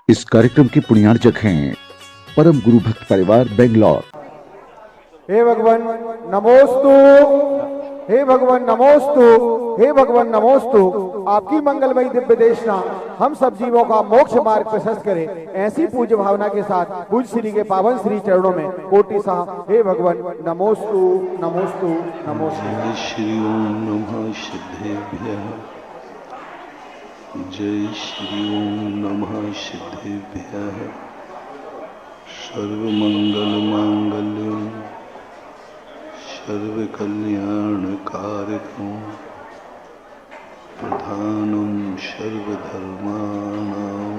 इस कार्यक्रम के पुण्यार्चक हैं परम गुरु भक्त परिवार बेंगलोर। हे भगवान नमोस्तु, हे भगवान नमोस्तु, हे भगवान नमोस्तु। आपकी मंगलमयी दिव्य देशना हम सब जीवों का मोक्ष मार्ग प्रशस्त करे, ऐसी पूज्य भावना के साथ पूज्य श्री के पावन श्री चरणों में कोटि सा हे भगवान नमोस्तु नमोस्तु नमोस्तु। जय श्री ओम नमः सिद्धेभ्यः, जय श्री ओम नमः सिद्धेभ्यः। सर्वमंगल मांगल्यं सर्वकल्याणकारकं प्रधानं सर्वधर्माणां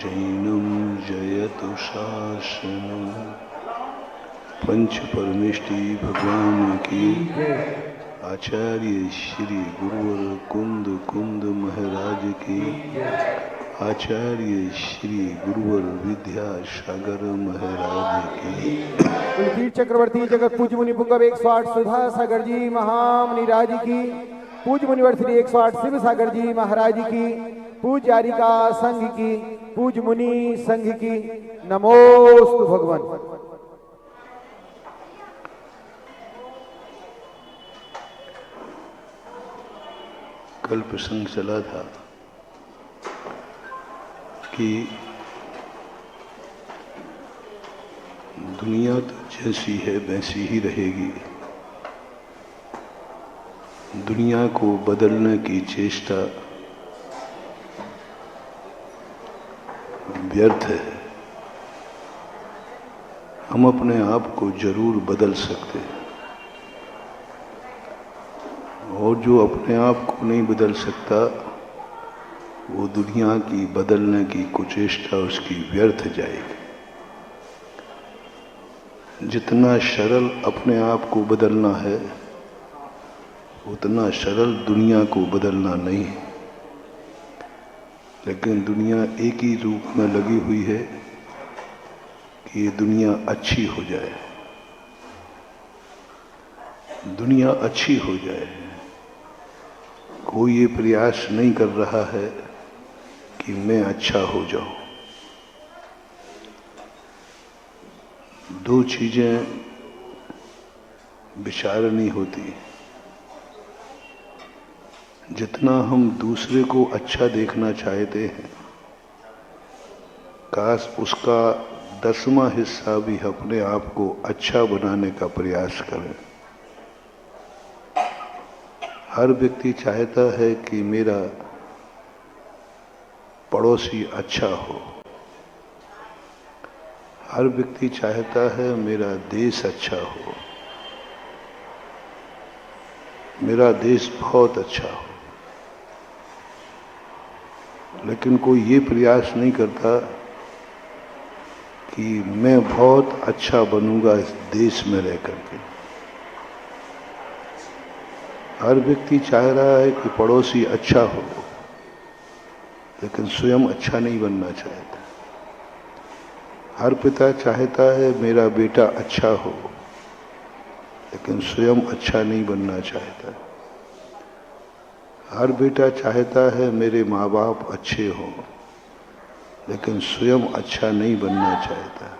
जैनं जयतु शासनं। पंच परमेष्टि भगवान की, आचार्य श्री गुरुवर कुंद कुंद महाराज की, आचार्य श्री गुरुवर विद्यासागर महाराज की। कुलकीर्त चक्रवर्ती जगत पूज्य मुनि पुंगव 108 सुधा सागर जी महामुनि राज की, पूज्य मुनिवर श्री 108 शिव सागर जी महाराज की, पूज्य आरिका संघ की, पूज्य मुनि संघ की नमोस्तु भगवान। कल प्रसंग चला था कि दुनिया तो जैसी है वैसी ही रहेगी। दुनिया को बदलने की चेष्टा व्यर्थ है। हम अपने आप को जरूर बदल सकते हैं, और जो अपने आप को नहीं बदल सकता वो दुनिया की बदलने की कुचेष्टा उसकी व्यर्थ जाएगी। जितना सरल अपने आप को बदलना है उतना सरल दुनिया को बदलना नहीं है। लेकिन दुनिया एक ही रूप में लगी हुई है कि ये दुनिया अच्छी हो जाए, दुनिया अच्छी हो जाए। कोई ये प्रयास नहीं कर रहा है कि मैं अच्छा हो जाऊं। दो चीजें विचारनी होती। जितना हम दूसरे को अच्छा देखना चाहते हैं, काश उसका 10वां हिस्सा भी अपने आप को अच्छा बनाने का प्रयास करें। हर व्यक्ति चाहता है कि मेरा पड़ोसी अच्छा हो। हर व्यक्ति चाहता है मेरा देश अच्छा हो, मेरा देश बहुत अच्छा हो। लेकिन कोई ये प्रयास नहीं करता कि मैं बहुत अच्छा बनूंगा इस देश में रह करके। हर व्यक्ति चाह रहा है कि पड़ोसी अच्छा हो, लेकिन स्वयं अच्छा नहीं बनना चाहता। हर पिता चाहता है मेरा बेटा अच्छा हो, लेकिन स्वयं अच्छा नहीं बनना चाहता। हर बेटा चाहता है मेरे माँ बाप अच्छे हों, लेकिन स्वयं अच्छा नहीं बनना चाहता।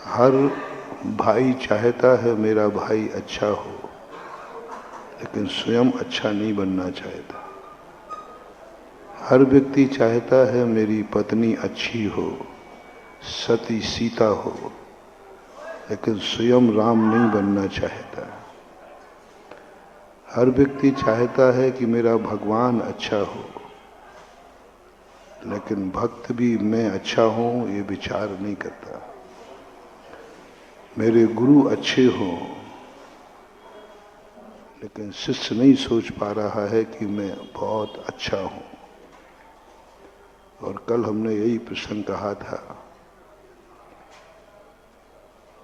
हर भाई चाहता है मेरा भाई अच्छा हो, लेकिन स्वयं अच्छा नहीं बनना चाहता। हर व्यक्ति चाहता है मेरी पत्नी अच्छी हो, सती सीता हो, लेकिन स्वयं राम नहीं बनना चाहता। हर व्यक्ति चाहता है कि मेरा भगवान अच्छा हो, लेकिन भक्त भी मैं अच्छा हूं ये विचार नहीं करता। मेरे गुरु अच्छे हों, लेकिन शिष्य नहीं सोच पा रहा है कि मैं बहुत अच्छा हूं। और कल हमने यही प्रसंग कहा था,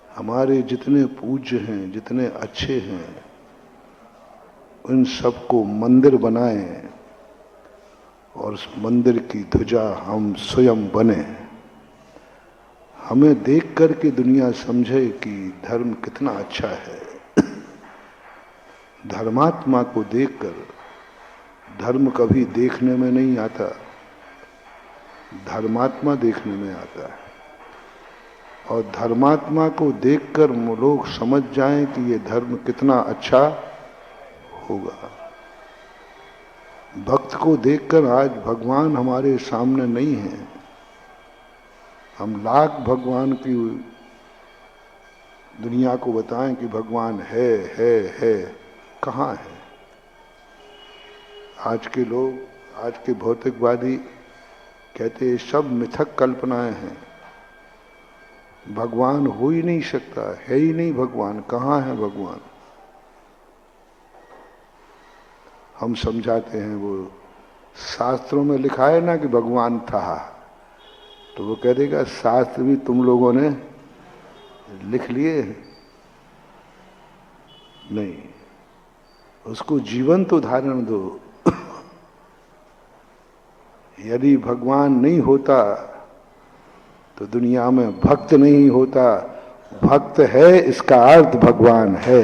हमारे जितने पूज्य हैं, जितने अच्छे हैं, उन सबको मंदिर बनाएं और उस मंदिर की ध्वजा हम स्वयं बने। हमें देख कर के दुनिया समझे कि धर्म कितना अच्छा है। धर्मात्मा को देखकर धर्म कभी देखने में नहीं आता, धर्मात्मा देखने में आता है। और धर्मात्मा को देखकर लोग समझ जाएं कि ये धर्म कितना अच्छा होगा। भक्त को देखकर आज भगवान हमारे सामने नहीं है। हम लाख भगवान की दुनिया को बताएं कि भगवान है, कहाँ है? आज के लोग, आज के भौतिकवादी कहते हैं सब मिथक कल्पनाएं हैं, भगवान हो ही नहीं सकता, है ही नहीं भगवान, कहाँ है भगवान? हम समझाते हैं वो शास्त्रों में लिखा है ना कि भगवान था, तो वो कह देगा शास्त्र भी तुम लोगों ने लिख लिए नहीं, उसको जीवंत उदाहरण दो। यदि भगवान नहीं होता तो दुनिया में भक्त नहीं होता। भक्त है इसका अर्थ भगवान है।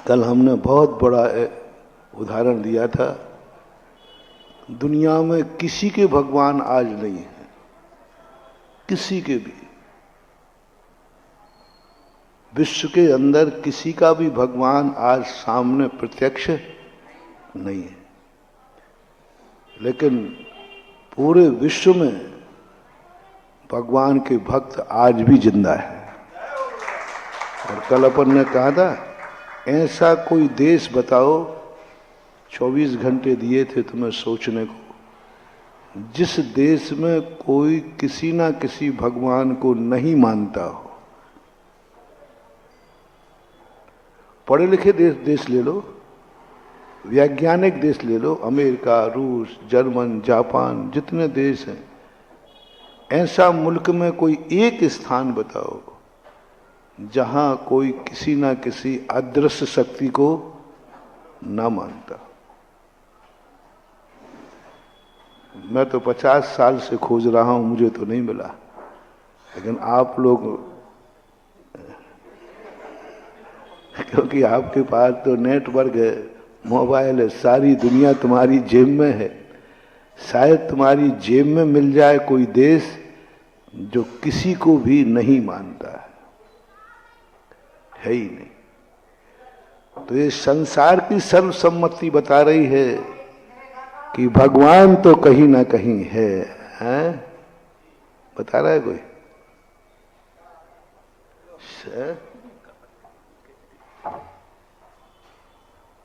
कल हमने बहुत बड़ा उदाहरण दिया था। दुनिया में किसी के भगवान आज नहीं है, किसी के भी। विश्व के अंदर किसी का भी भगवान आज सामने प्रत्यक्ष नहीं है, लेकिन पूरे विश्व में भगवान के भक्त आज भी जिंदा है। और कल अपन ने कहा था ऐसा कोई देश बताओ, 24 घंटे दिए थे तुम्हें सोचने को, जिस देश में कोई किसी ना किसी भगवान को नहीं मानता हो। पढ़े लिखे देश ले लो, वैज्ञानिक देश ले लो, अमेरिका, रूस, जर्मन, जापान, जितने देश हैं, ऐसा मुल्क में कोई एक स्थान बताओ जहां कोई किसी ना किसी अदृश्य शक्ति को ना मानता। मैं तो 50 साल से खोज रहा हूं, मुझे तो नहीं मिला, लेकिन आप लोग, क्योंकि आपके पास तो नेटवर्क है, मोबाइल है, सारी दुनिया तुम्हारी जेब में है, शायद तुम्हारी जेब में मिल जाए कोई देश जो किसी को भी नहीं मानता है ही नहीं। तो ये संसार की सर्वसम्मति बता रही है कि भगवान तो कहीं ना कहीं है, हैं? बता रहा है कोई?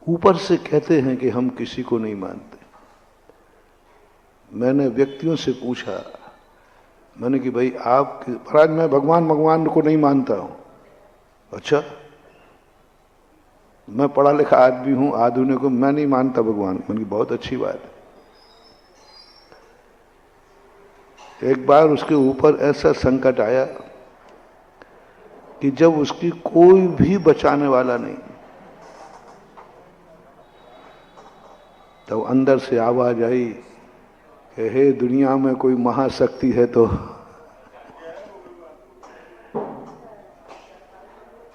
ऊपर से कहते हैं कि हम किसी को नहीं मानते। मैंने व्यक्तियों से पूछा, मैंने कि भाई आप, महाराज मैं भगवान को नहीं मानता हूं। अच्छा, मैं पढ़ा लिखा आदमी हूं, आधुनिक को मैं नहीं मानता भगवान। मैंने कि बहुत अच्छी बात है। एक बार उसके ऊपर ऐसा संकट आया कि जब उसकी कोई भी बचाने वाला नहीं, तब अंदर से आवाज आई कि हे दुनिया में कोई महाशक्ति है तो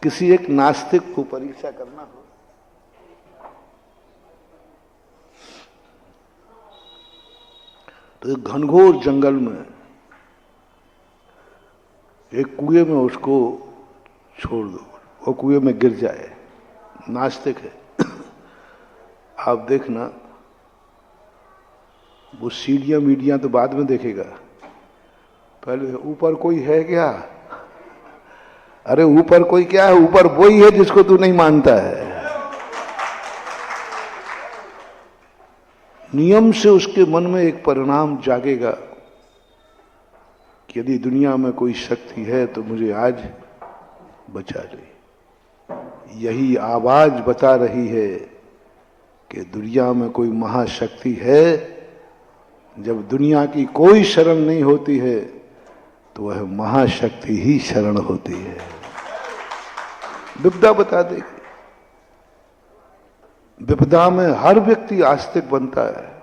किसी एक नास्तिक को परीक्षा करना हो, तो एक घनघोर जंगल में एक कुएं में उसको छोड़ दो, वो कुएं में गिर जाए। नास्तिक है। आप देखना, वो सीढ़ियां मीडिया तो बाद में देखेगा, पहले ऊपर कोई है क्या? अरे ऊपर कोई क्या है? ऊपर वही है जिसको तू नहीं मानता है। नियम से उसके मन में एक परिणाम जागेगा कि यदि दुनिया में कोई शक्ति है तो मुझे आज बचा ले। यही आवाज बता रही है कि दुनिया में कोई महाशक्ति है। जब दुनिया की कोई शरण नहीं होती है तो वह महाशक्ति ही शरण होती है। विपदा बता देगी। विपदा में हर व्यक्ति आस्तिक बनता है।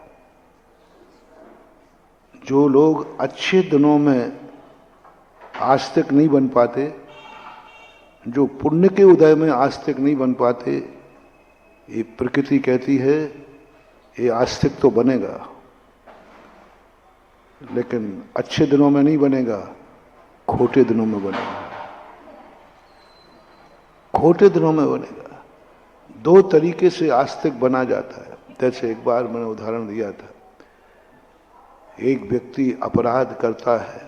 जो लोग अच्छे दिनों में आस्तिक नहीं बन पाते, जो पुण्य के उदय में आस्तिक नहीं बन पाते, ये प्रकृति कहती है ये आस्तिक तो बनेगा, लेकिन अच्छे दिनों में नहीं बनेगा, खोटे दिनों में बनेगा, खोटे दिनों में बनेगा। दो तरीके से आस्तिक बना जाता है। जैसे एक बार मैंने उदाहरण दिया था, एक व्यक्ति अपराध करता है,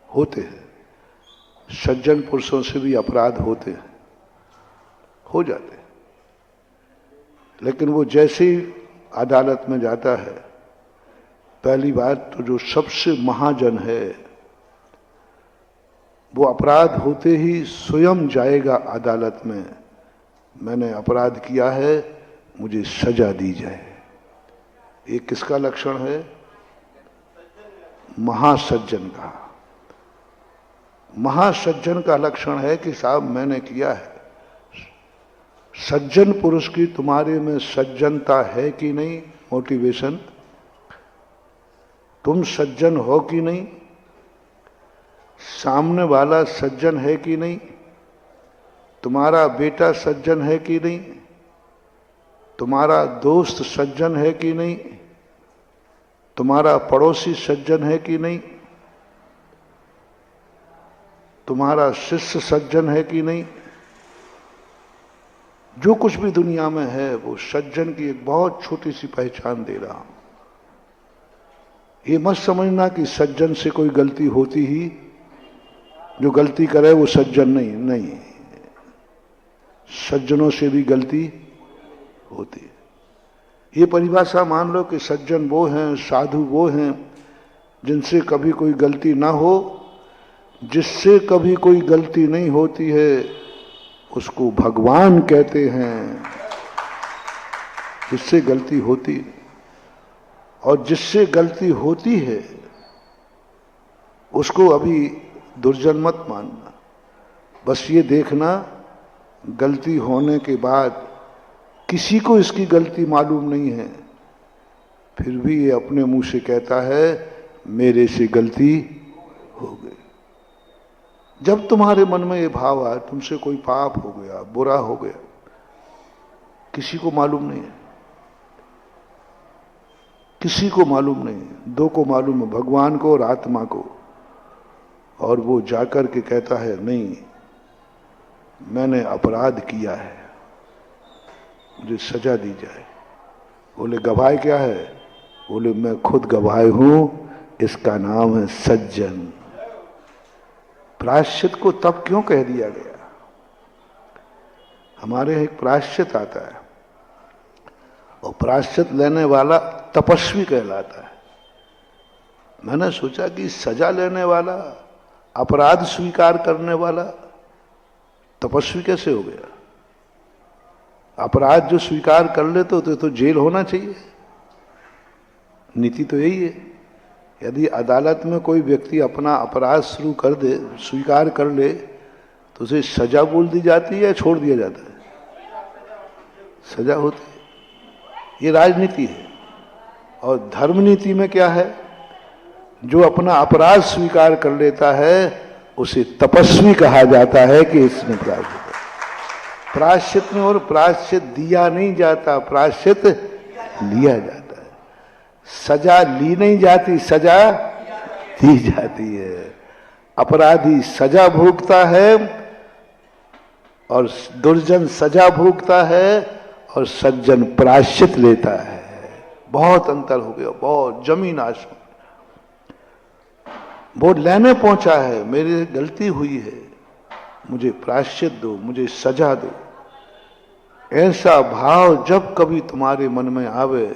होते हैं सज्जन पुरुषों से भी अपराध होते हैं, हो जाते हैं, लेकिन वो जैसे ही अदालत में जाता है, पहली बात तो जो सबसे महाजन है वो अपराध होते ही स्वयं जाएगा अदालत में, मैंने अपराध किया है, मुझे सजा दी जाए। ये किसका लक्षण है? महासज्जन का। महासज्जन का लक्षण है कि साहब मैंने किया है। सज्जन पुरुष की तुम्हारे में सज्जनता है कि नहीं, मोटिवेशन, तुम सज्जन हो कि नहीं, सामने वाला सज्जन है कि नहीं, तुम्हारा बेटा सज्जन है कि नहीं, तुम्हारा दोस्त सज्जन है कि नहीं, तुम्हारा पड़ोसी सज्जन है कि नहीं, तुम्हारा शिष्य सज्जन है कि नहीं। जो कुछ भी दुनिया में है वो सज्जन की एक बहुत छोटी सी पहचान दे रहा हूं। ये मत समझना कि सज्जन से कोई गलती होती ही, जो गलती करे वो सज्जन नहीं, नहीं, सज्जनों से भी गलती होती है। ये परिभाषा मान लो कि सज्जन वो हैं, साधु वो हैं जिनसे कभी कोई गलती ना हो। जिससे कभी कोई गलती नहीं होती है उसको भगवान कहते हैं। जिससे गलती होती, और जिससे गलती होती है उसको अभी दुर्जन मत मानना। बस ये देखना, गलती होने के बाद किसी को इसकी गलती मालूम नहीं है, फिर भी ये अपने मुंह से कहता है मेरे से गलती हो गई। जब तुम्हारे मन में ये भाव आए तुमसे कोई पाप हो गया, बुरा हो गया, किसी को मालूम नहीं है, किसी को मालूम नहीं है। दो को मालूम है, भगवान को और आत्मा को। और वो जाकर के कहता है नहीं, मैंने अपराध किया है, मुझे सजा दी जाए। बोले गवाह क्या है? बोले मैं खुद गवाह हूं, इसका नाम है सज्जन। प्रायश्चित को तब क्यों कह दिया गया? हमारे एक प्रायश्चित आता है और प्रायश्चित लेने वाला तपस्वी कहलाता है। मैंने सोचा कि सजा लेने वाला, अपराध स्वीकार करने वाला तपस्वी कैसे हो गया? अपराध जो स्वीकार कर ले तो जेल होना चाहिए। नीति तो यही है। यदि अदालत में कोई व्यक्ति अपना अपराध शुरू कर दे, स्वीकार कर ले, तो उसे सजा बोल दी जाती है या छोड़ दिया जाता है? सजा होती है। ये राजनीति है। और धर्म नीति में क्या है? जो अपना अपराध स्वीकार कर लेता है उसे तपस्वी कहा जाता है कि इसने प्रायश्चित। प्रायश्चित में और प्रायश्चित दिया नहीं जाता, प्रायश्चित लिया जाता है। सजा ली नहीं जाती, सजा दी जाती है। अपराधी सजा भोगता है और दुर्जन सजा भोगता है और सज्जन प्रायश्चित लेता है। बहुत अंतर हो गया, बहुत जमीन आसमान। वो लेने पहुंचा है, मेरी गलती हुई है, मुझे प्रायश्चित दो, मुझे सजा दो। ऐसा भाव जब कभी तुम्हारे मन में आवे,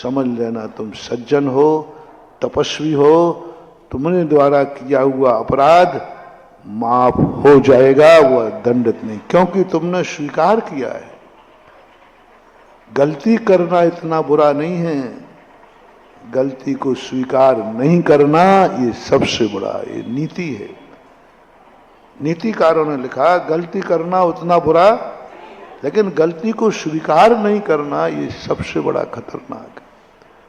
समझ लेना तुम सज्जन हो, तपस्वी हो। तुमने द्वारा किया हुआ अपराध माफ हो जाएगा, वह दंडित नहीं, क्योंकि तुमने स्वीकार किया है। गलती करना इतना बुरा नहीं है, गलती को स्वीकार नहीं करना ये सबसे बड़ा, ये नीति है। नीतिकारों ने लिखा गलती करना उतना बुरा, लेकिन गलती को स्वीकार नहीं करना ये सबसे बड़ा खतरनाक है।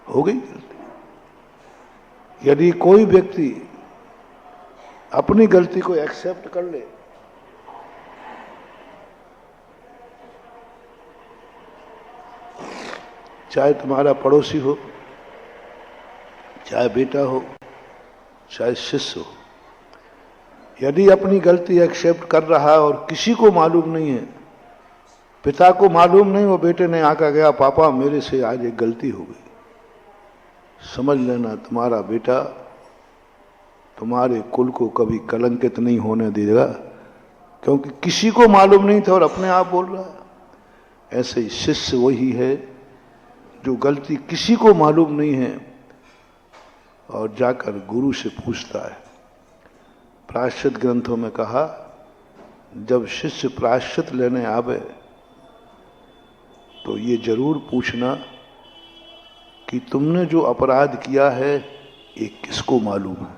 हो गई गलती। यदि कोई व्यक्ति अपनी गलती को एक्सेप्ट कर ले चाहे तुम्हारा पड़ोसी हो, चाहे बेटा हो, चाहे शिष्य हो, यदि अपनी गलती एक्सेप्ट कर रहा है और किसी को मालूम नहीं है, पिता को मालूम नहीं, वो बेटे ने आकर गया, पापा मेरे से आज एक गलती हो गई, समझ लेना तुम्हारा बेटा तुम्हारे कुल को कभी कलंकित नहीं होने देगा, क्योंकि किसी को मालूम नहीं था और अपने आप बोल रहा है। ऐसे ही शिष्य वही है जो गलती किसी को मालूम नहीं है और जाकर गुरु से पूछता है। प्रायश्चित ग्रंथों में कहा, जब शिष्य प्रायश्चित लेने आवे तो ये जरूर पूछना कि तुमने जो अपराध किया है ये किसको मालूम है।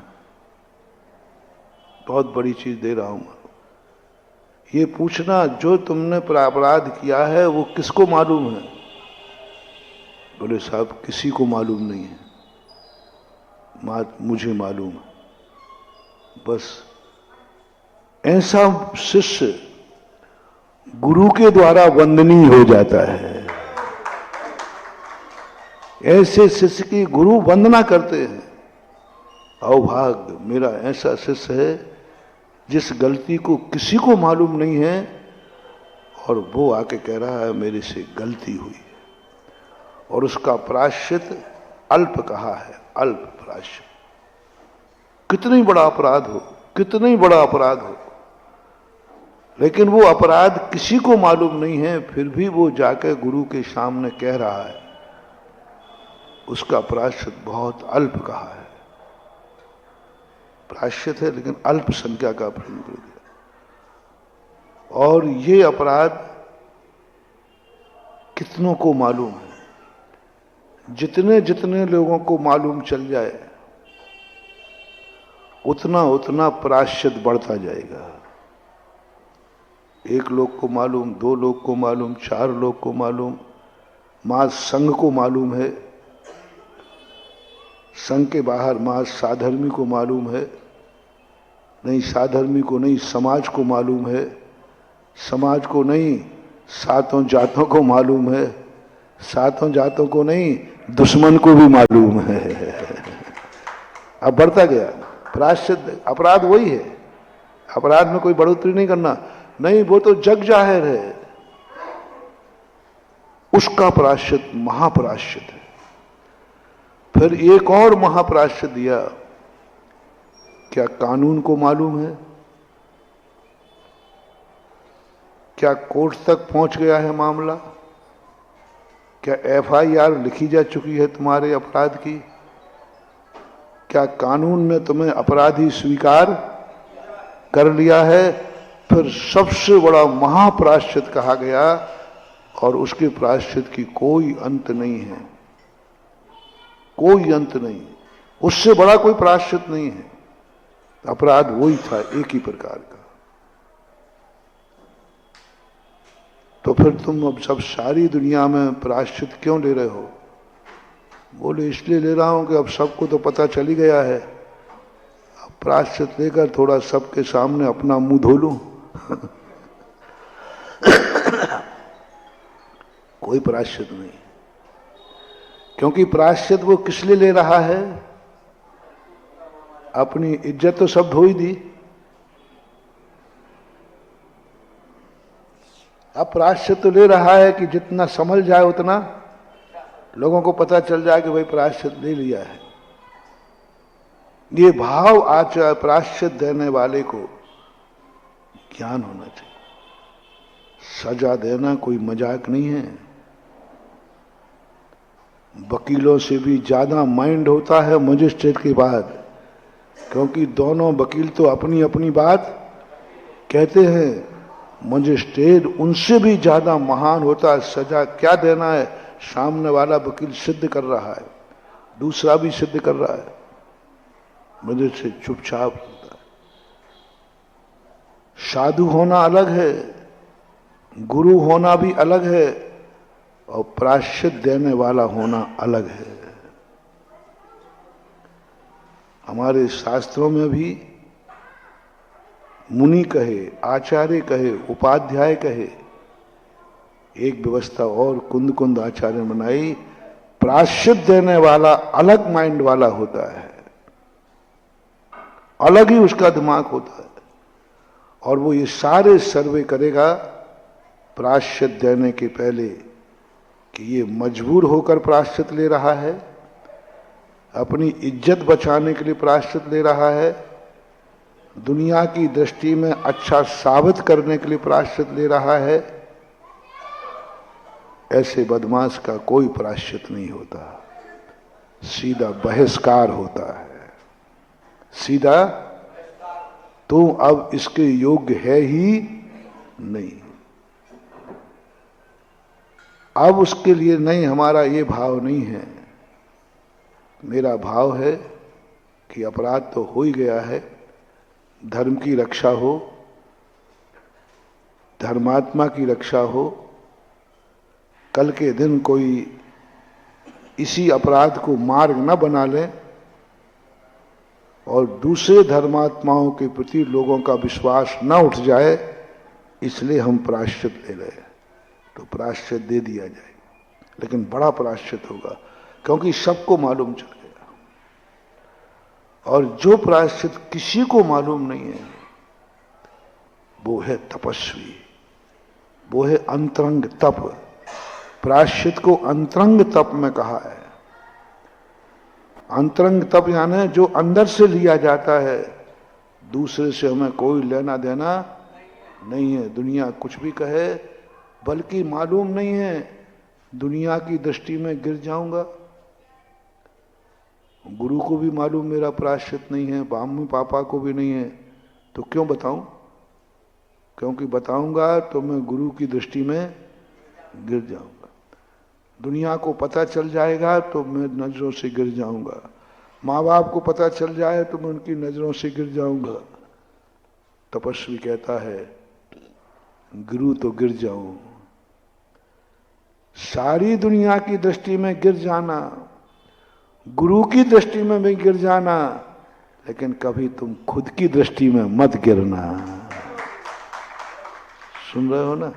बहुत बड़ी चीज दे रहा हूं, ये पूछना जो तुमने अपराध किया है वो किसको मालूम है। बोले साहब किसी को मालूम नहीं है, मुझे मालूम है। बस ऐसा शिष्य गुरु के द्वारा वंदनीय हो जाता है। ऐसे शिष्य की गुरु वंदना करते हैं। अभाग्य मेरा ऐसा शिष्य है जिस गलती को किसी को मालूम नहीं है और वो आके कह रहा है मेरे से गलती हुई है, और उसका प्रायश्चित अल्प कहा है, अल्प प्रायश्चित। कितनी बड़ा अपराध हो, कितनी बड़ा अपराध हो, लेकिन वो अपराध किसी को मालूम नहीं है, फिर भी वो जाकर गुरु के सामने कह रहा है, उसका प्रायश्चित बहुत अल्प कहा है। प्रायश्चित है लेकिन अल्प संख्या का प्रयोग कर दिया। और ये अपराध कितनों को मालूम है, जितने जितने लोगों को मालूम चल जाए उतना उतना प्रायश्चित बढ़ता जाएगा। एक लोग को मालूम, दो लोग को मालूम, चार लोग को मालूम, मां संघ को मालूम है, संघ के बाहर मां साधर्मी को मालूम है, नहीं साधर्मी को नहीं समाज को मालूम है, समाज को नहीं सातों जातों को मालूम है, सातों जातों को नहीं दुश्मन को भी मालूम है। अब बढ़ता गया प्रायश्चित। अपराध वही है, अपराध में कोई बढ़ोतरी नहीं करना, नहीं वो तो जग जाहिर है। उसका प्रायश्चित महाप्रायश्चित है। फिर एक और महाप्रायश्चित दिया। क्या कानून को मालूम है? क्या कोर्ट तक पहुंच गया है मामला? क्या एफआईआर लिखी जा चुकी है तुम्हारे अपराध की? क्या कानून ने तुम्हें अपराधी स्वीकार कर लिया है? फिर सबसे बड़ा महाप्रायश्चित कहा गया, और उसके प्रायश्चित की कोई अंत नहीं है, कोई अंत नहीं, उससे बड़ा कोई प्रायश्चित नहीं है। अपराध वही था, एक ही प्रकार का। तो फिर तुम अब सब सारी दुनिया में प्रायश्चित क्यों ले रहे हो? बोले इसलिए ले रहा हूं कि अब सबको तो पता चल ही गया है, अब प्रायश्चित लेकर थोड़ा सबके सामने अपना मुंह धो लूं। कोई प्रायश्चित नहीं, क्योंकि प्रायश्चित वो किस लिए ले रहा है? अपनी इज्जत तो सब धो ही दी, अब प्रायश्चित तो ले रहा है कि जितना संभल जाए उतना लोगों को पता चल जाए कि भाई प्रायश्चित ले लिया है। ये भाव आचार प्रायश्चित देने वाले को ज्ञान होना चाहिए। सजा देना कोई मजाक नहीं है। वकीलों से भी ज्यादा माइंड होता है मजिस्ट्रेट के बाद, क्योंकि दोनों वकील तो अपनी अपनी बात कहते हैं। मजिस्ट्रेट उनसे भी ज्यादा महान होता है। सजा क्या देना है सामने वाला वकील सिद्ध कर रहा है, दूसरा भी सिद्ध कर रहा है, मजिस्ट्रेट चुपचाप होता है। साधु होना अलग है, गुरु होना भी अलग है, और प्रायश्चित देने वाला होना अलग है। हमारे शास्त्रों में भी मुनि कहे, आचार्य कहे, उपाध्याय कहे, एक व्यवस्था और कुंद कुंद आचार्य बनाई प्रायश्चित देने वाला अलग माइंड वाला होता है, अलग ही उसका दिमाग होता है, और वो ये सारे सर्वे करेगा प्रायश्चित देने के पहले कि ये मजबूर होकर प्रायश्चित ले रहा है, अपनी इज्जत बचाने के लिए प्रायश्चित ले रहा है, दुनिया की दृष्टि में अच्छा साबित करने के लिए प्रायश्चित ले रहा है। ऐसे बदमाश का कोई प्रायश्चित नहीं होता, सीधा बहिष्कार होता है, सीधा तू अब इसके योग्य है ही नहीं। अब उसके लिए नहीं, हमारा ये भाव नहीं है। मेरा भाव है कि अपराध तो हो ही गया है, धर्म की रक्षा हो, धर्मात्मा की रक्षा हो, कल के दिन कोई इसी अपराध को मार्ग न बना ले और दूसरे धर्मात्माओं के प्रति लोगों का विश्वास न उठ जाए, इसलिए हम प्रायश्चित ले रहे हैं। तो प्रायश्चित दे दिया जाए, लेकिन बड़ा प्रायश्चित होगा, क्योंकि सबको मालूम चल गया। और जो प्रायश्चित किसी को मालूम नहीं है, वो है तपस्वी, वो है अंतरंग तप। प्रायश्चित को अंतरंग तप में कहा है। अंतरंग तप यानी जो अंदर से लिया जाता है, दूसरे से हमें कोई लेना देना नहीं है। दुनिया कुछ भी कहे, बल्कि मालूम नहीं है, दुनिया की दृष्टि में गिर जाऊंगा। गुरु को भी मालूम मेरा प्रायश्चित नहीं है, मम्मी पापा को भी नहीं है, तो क्यों बताऊं? क्योंकि बताऊंगा तो मैं गुरु की दृष्टि में गिर जाऊंगा। दुनिया को पता चल जाएगा तो मैं नजरों से गिर जाऊंगा। माँ बाप को पता चल जाए तो मैं उनकी नजरों से गिर जाऊंगा। तपस्वी कहता है गुरु तो गिर जाऊं। सारी दुनिया की दृष्टि में गिर जाना, गुरु की दृष्टि में भी गिर जाना, लेकिन कभी तुम खुद की दृष्टि में मत गिरना। सुन रहे हो ना?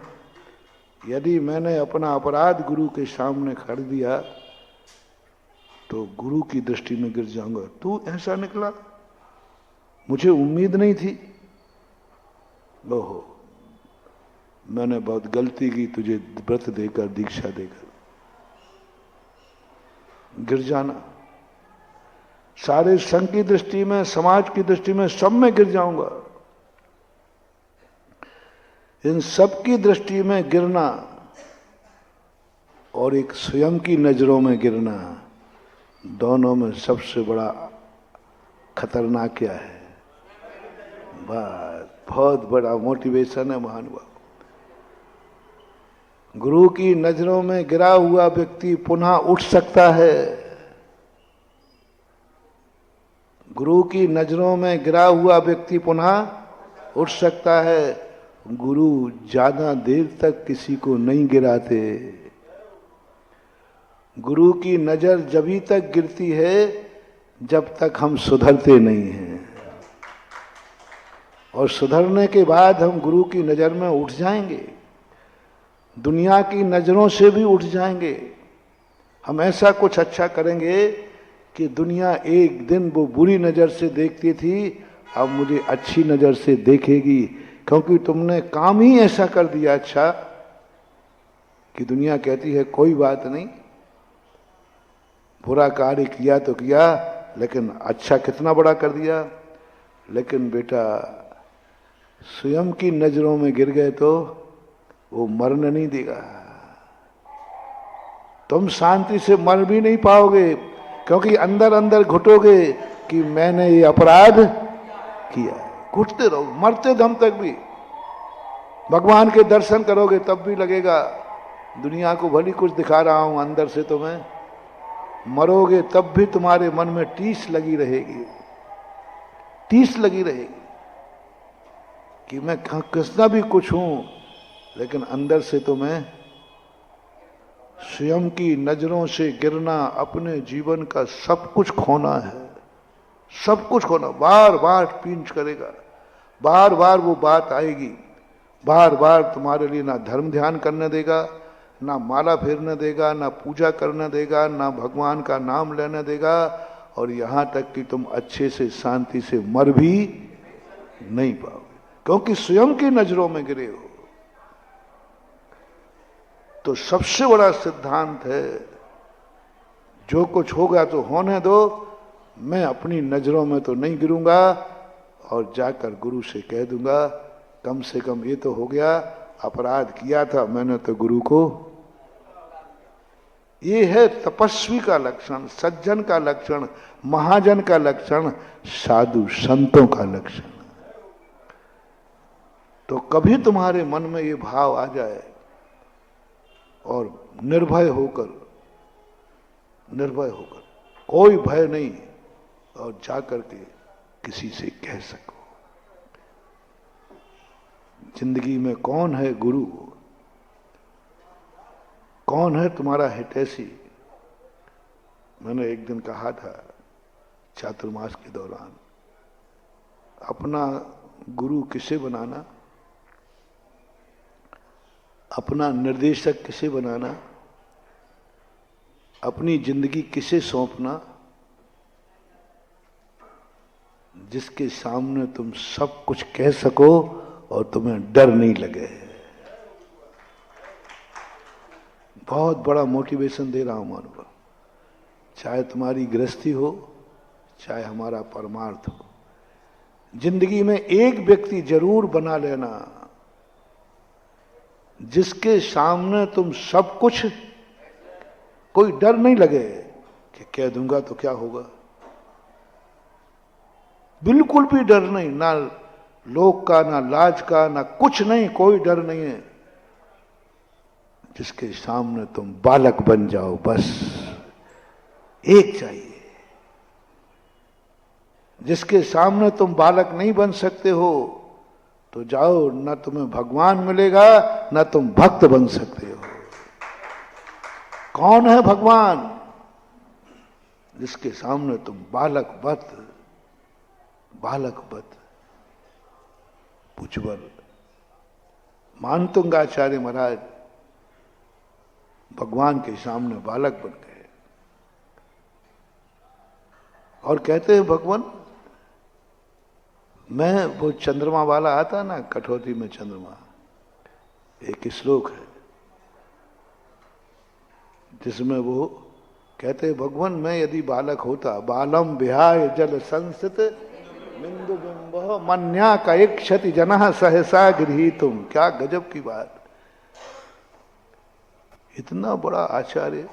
यदि मैंने अपना अपराध गुरु के सामने खड़ दिया तो गुरु की दृष्टि में गिर जाऊंगा। तू ऐसा निकला, मुझे उम्मीद नहीं थी, ओहो मैंने बहुत गलती की तुझे व्रत देकर, दीक्षा देकर। गिर जाना, सारे संघ की दृष्टि में, समाज की दृष्टि में, सब में गिर जाऊंगा। इन सब की दृष्टि में गिरना और एक स्वयं की नजरों में गिरना, दोनों में सबसे बड़ा खतरनाक क्या है? बहुत बड़ा मोटिवेशन है महानुभाव। गुरु की नजरों में गिरा हुआ व्यक्ति पुनः उठ सकता है। गुरु की नजरों में गिरा हुआ व्यक्ति पुनः उठ सकता है। गुरु ज्यादा देर तक किसी को नहीं गिराते। गुरु की नजर जभी तक गिरती है जब तक हम सुधरते नहीं हैं, और सुधरने के बाद हम गुरु की नजर में उठ जाएंगे, दुनिया की नजरों से भी उठ जाएंगे। हम ऐसा कुछ अच्छा करेंगे कि दुनिया एक दिन वो बुरी नजर से देखती थी, अब मुझे अच्छी नजर से देखेगी, क्योंकि तुमने काम ही ऐसा कर दिया अच्छा कि दुनिया कहती है कोई बात नहीं, बुरा कार्य किया तो किया, लेकिन अच्छा कितना बड़ा कर दिया। लेकिन बेटा स्वयं की नजरों में गिर गए तो वो मरने नहीं देगा। तुम शांति से मर भी नहीं पाओगे, क्योंकि अंदर अंदर घुटोगे कि मैंने ये अपराध किया। घुटते रहो मरते दम तक भी। भगवान के दर्शन करोगे तब भी लगेगा दुनिया को भली कुछ दिखा रहा हूं, अंदर से तो मैं। मरोगे तब भी तुम्हारे मन में टीस लगी रहेगी, टीस लगी रहेगी कि मैं कितना भी कुछ हूं, लेकिन अंदर से तो मैं। स्वयं की नजरों से गिरना, अपने जीवन का सब कुछ खोना है, सब कुछ खोना। बार बार पिंच करेगा, बार बार वो बात आएगी, बार बार तुम्हारे लिए ना धर्म ध्यान करने देगा, ना माला फेरने देगा, ना पूजा करने देगा, ना भगवान का नाम लेने देगा, और यहां तक कि तुम अच्छे से शांति से मर भी नहीं पाओगे, क्योंकि स्वयं की नजरों में गिरे हो। तो सबसे बड़ा सिद्धांत है, जो कुछ होगा तो होने दो, मैं अपनी नजरों में तो नहीं गिरूंगा, और जाकर गुरु से कह दूंगा कम से कम ये तो हो गया, अपराध किया था मैंने तो गुरु को। ये है तपस्वी का लक्षण, सज्जन का लक्षण, महाजन का लक्षण, साधु संतों का लक्षण। तो कभी तुम्हारे मन में ये भाव आ जाए और निर्भय होकर कोई भय नहीं, और जाकर के किसी से कह सको जिंदगी में कौन है गुरु, कौन है तुम्हारा हितैषी। मैंने एक दिन कहा था चातुर्मास के दौरान, अपना गुरु किसे बनाना, अपना निर्देशक किसे बनाना, अपनी जिंदगी किसे सौंपना, जिसके सामने तुम सब कुछ कह सको और तुम्हें डर नहीं लगे। बहुत बड़ा मोटिवेशन दे रहा हूं मानो, चाहे तुम्हारी गृहस्थी हो, चाहे हमारा परमार्थ हो, जिंदगी में एक व्यक्ति जरूर बना लेना जिसके सामने तुम सब कुछ, कोई डर नहीं लगे कि कह दूंगा तो क्या होगा, बिल्कुल भी डर नहीं, ना लोक का, ना लाज का, ना कुछ नहीं, कोई डर नहीं है। जिसके सामने तुम बालक बन जाओ, बस एक चाहिए। जिसके सामने तुम बालक नहीं बन सकते हो तो जाओ, ना तुम्हें भगवान मिलेगा, ना तुम भक्त बन सकते हो। कौन है भगवान? जिसके सामने तुम बालक बत पुजवर। मानतुंगाचार्य महाराज भगवान के सामने बालक बन गए और कहते हैं भगवान, मैं वो चंद्रमा वाला आता ना, कठौती में चंद्रमा, एक श्लोक है जिसमें वो कहते हैं भगवान, मैं यदि बालक होता, बालम विहाय जल संस्थित बिंदु बिंब मन्या का एक क्षति जना सहसा गृहीतुम। क्या गजब की बात! इतना बड़ा आचार्य,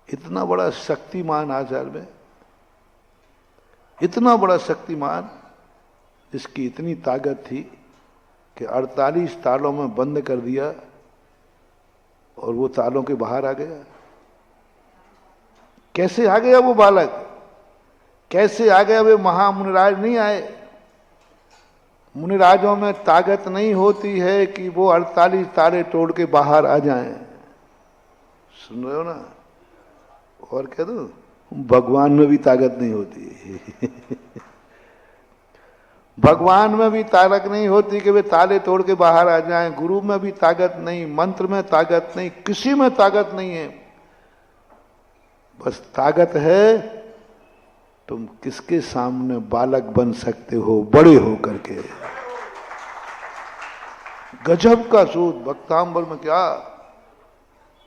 इतना बड़ा शक्तिमान आचार्य में, इतना बड़ा शक्तिमान जिसकी इतनी ताकत थी कि 48 तालों में बंद कर दिया और वो तालों के बाहर आ गया। कैसे आ गया वो बालक? कैसे आ गया? वे महामुनिराज नहीं आए। मुनिराजों में ताकत नहीं होती है कि वो 48 ताले तोड़ के बाहर आ जाएं। सुन रहे हो ना? और कह दो, भगवान में भी ताकत नहीं होती। भगवान में भी ताकत नहीं होती कि वे ताले तोड़ के बाहर आ जाएं। गुरु में भी ताकत नहीं, मंत्र में ताकत नहीं, किसी में ताकत नहीं है। बस ताकत है तुम किसके सामने बालक बन सकते हो, बड़े हो करके। गजब का सूद भक्तांबर में। क्या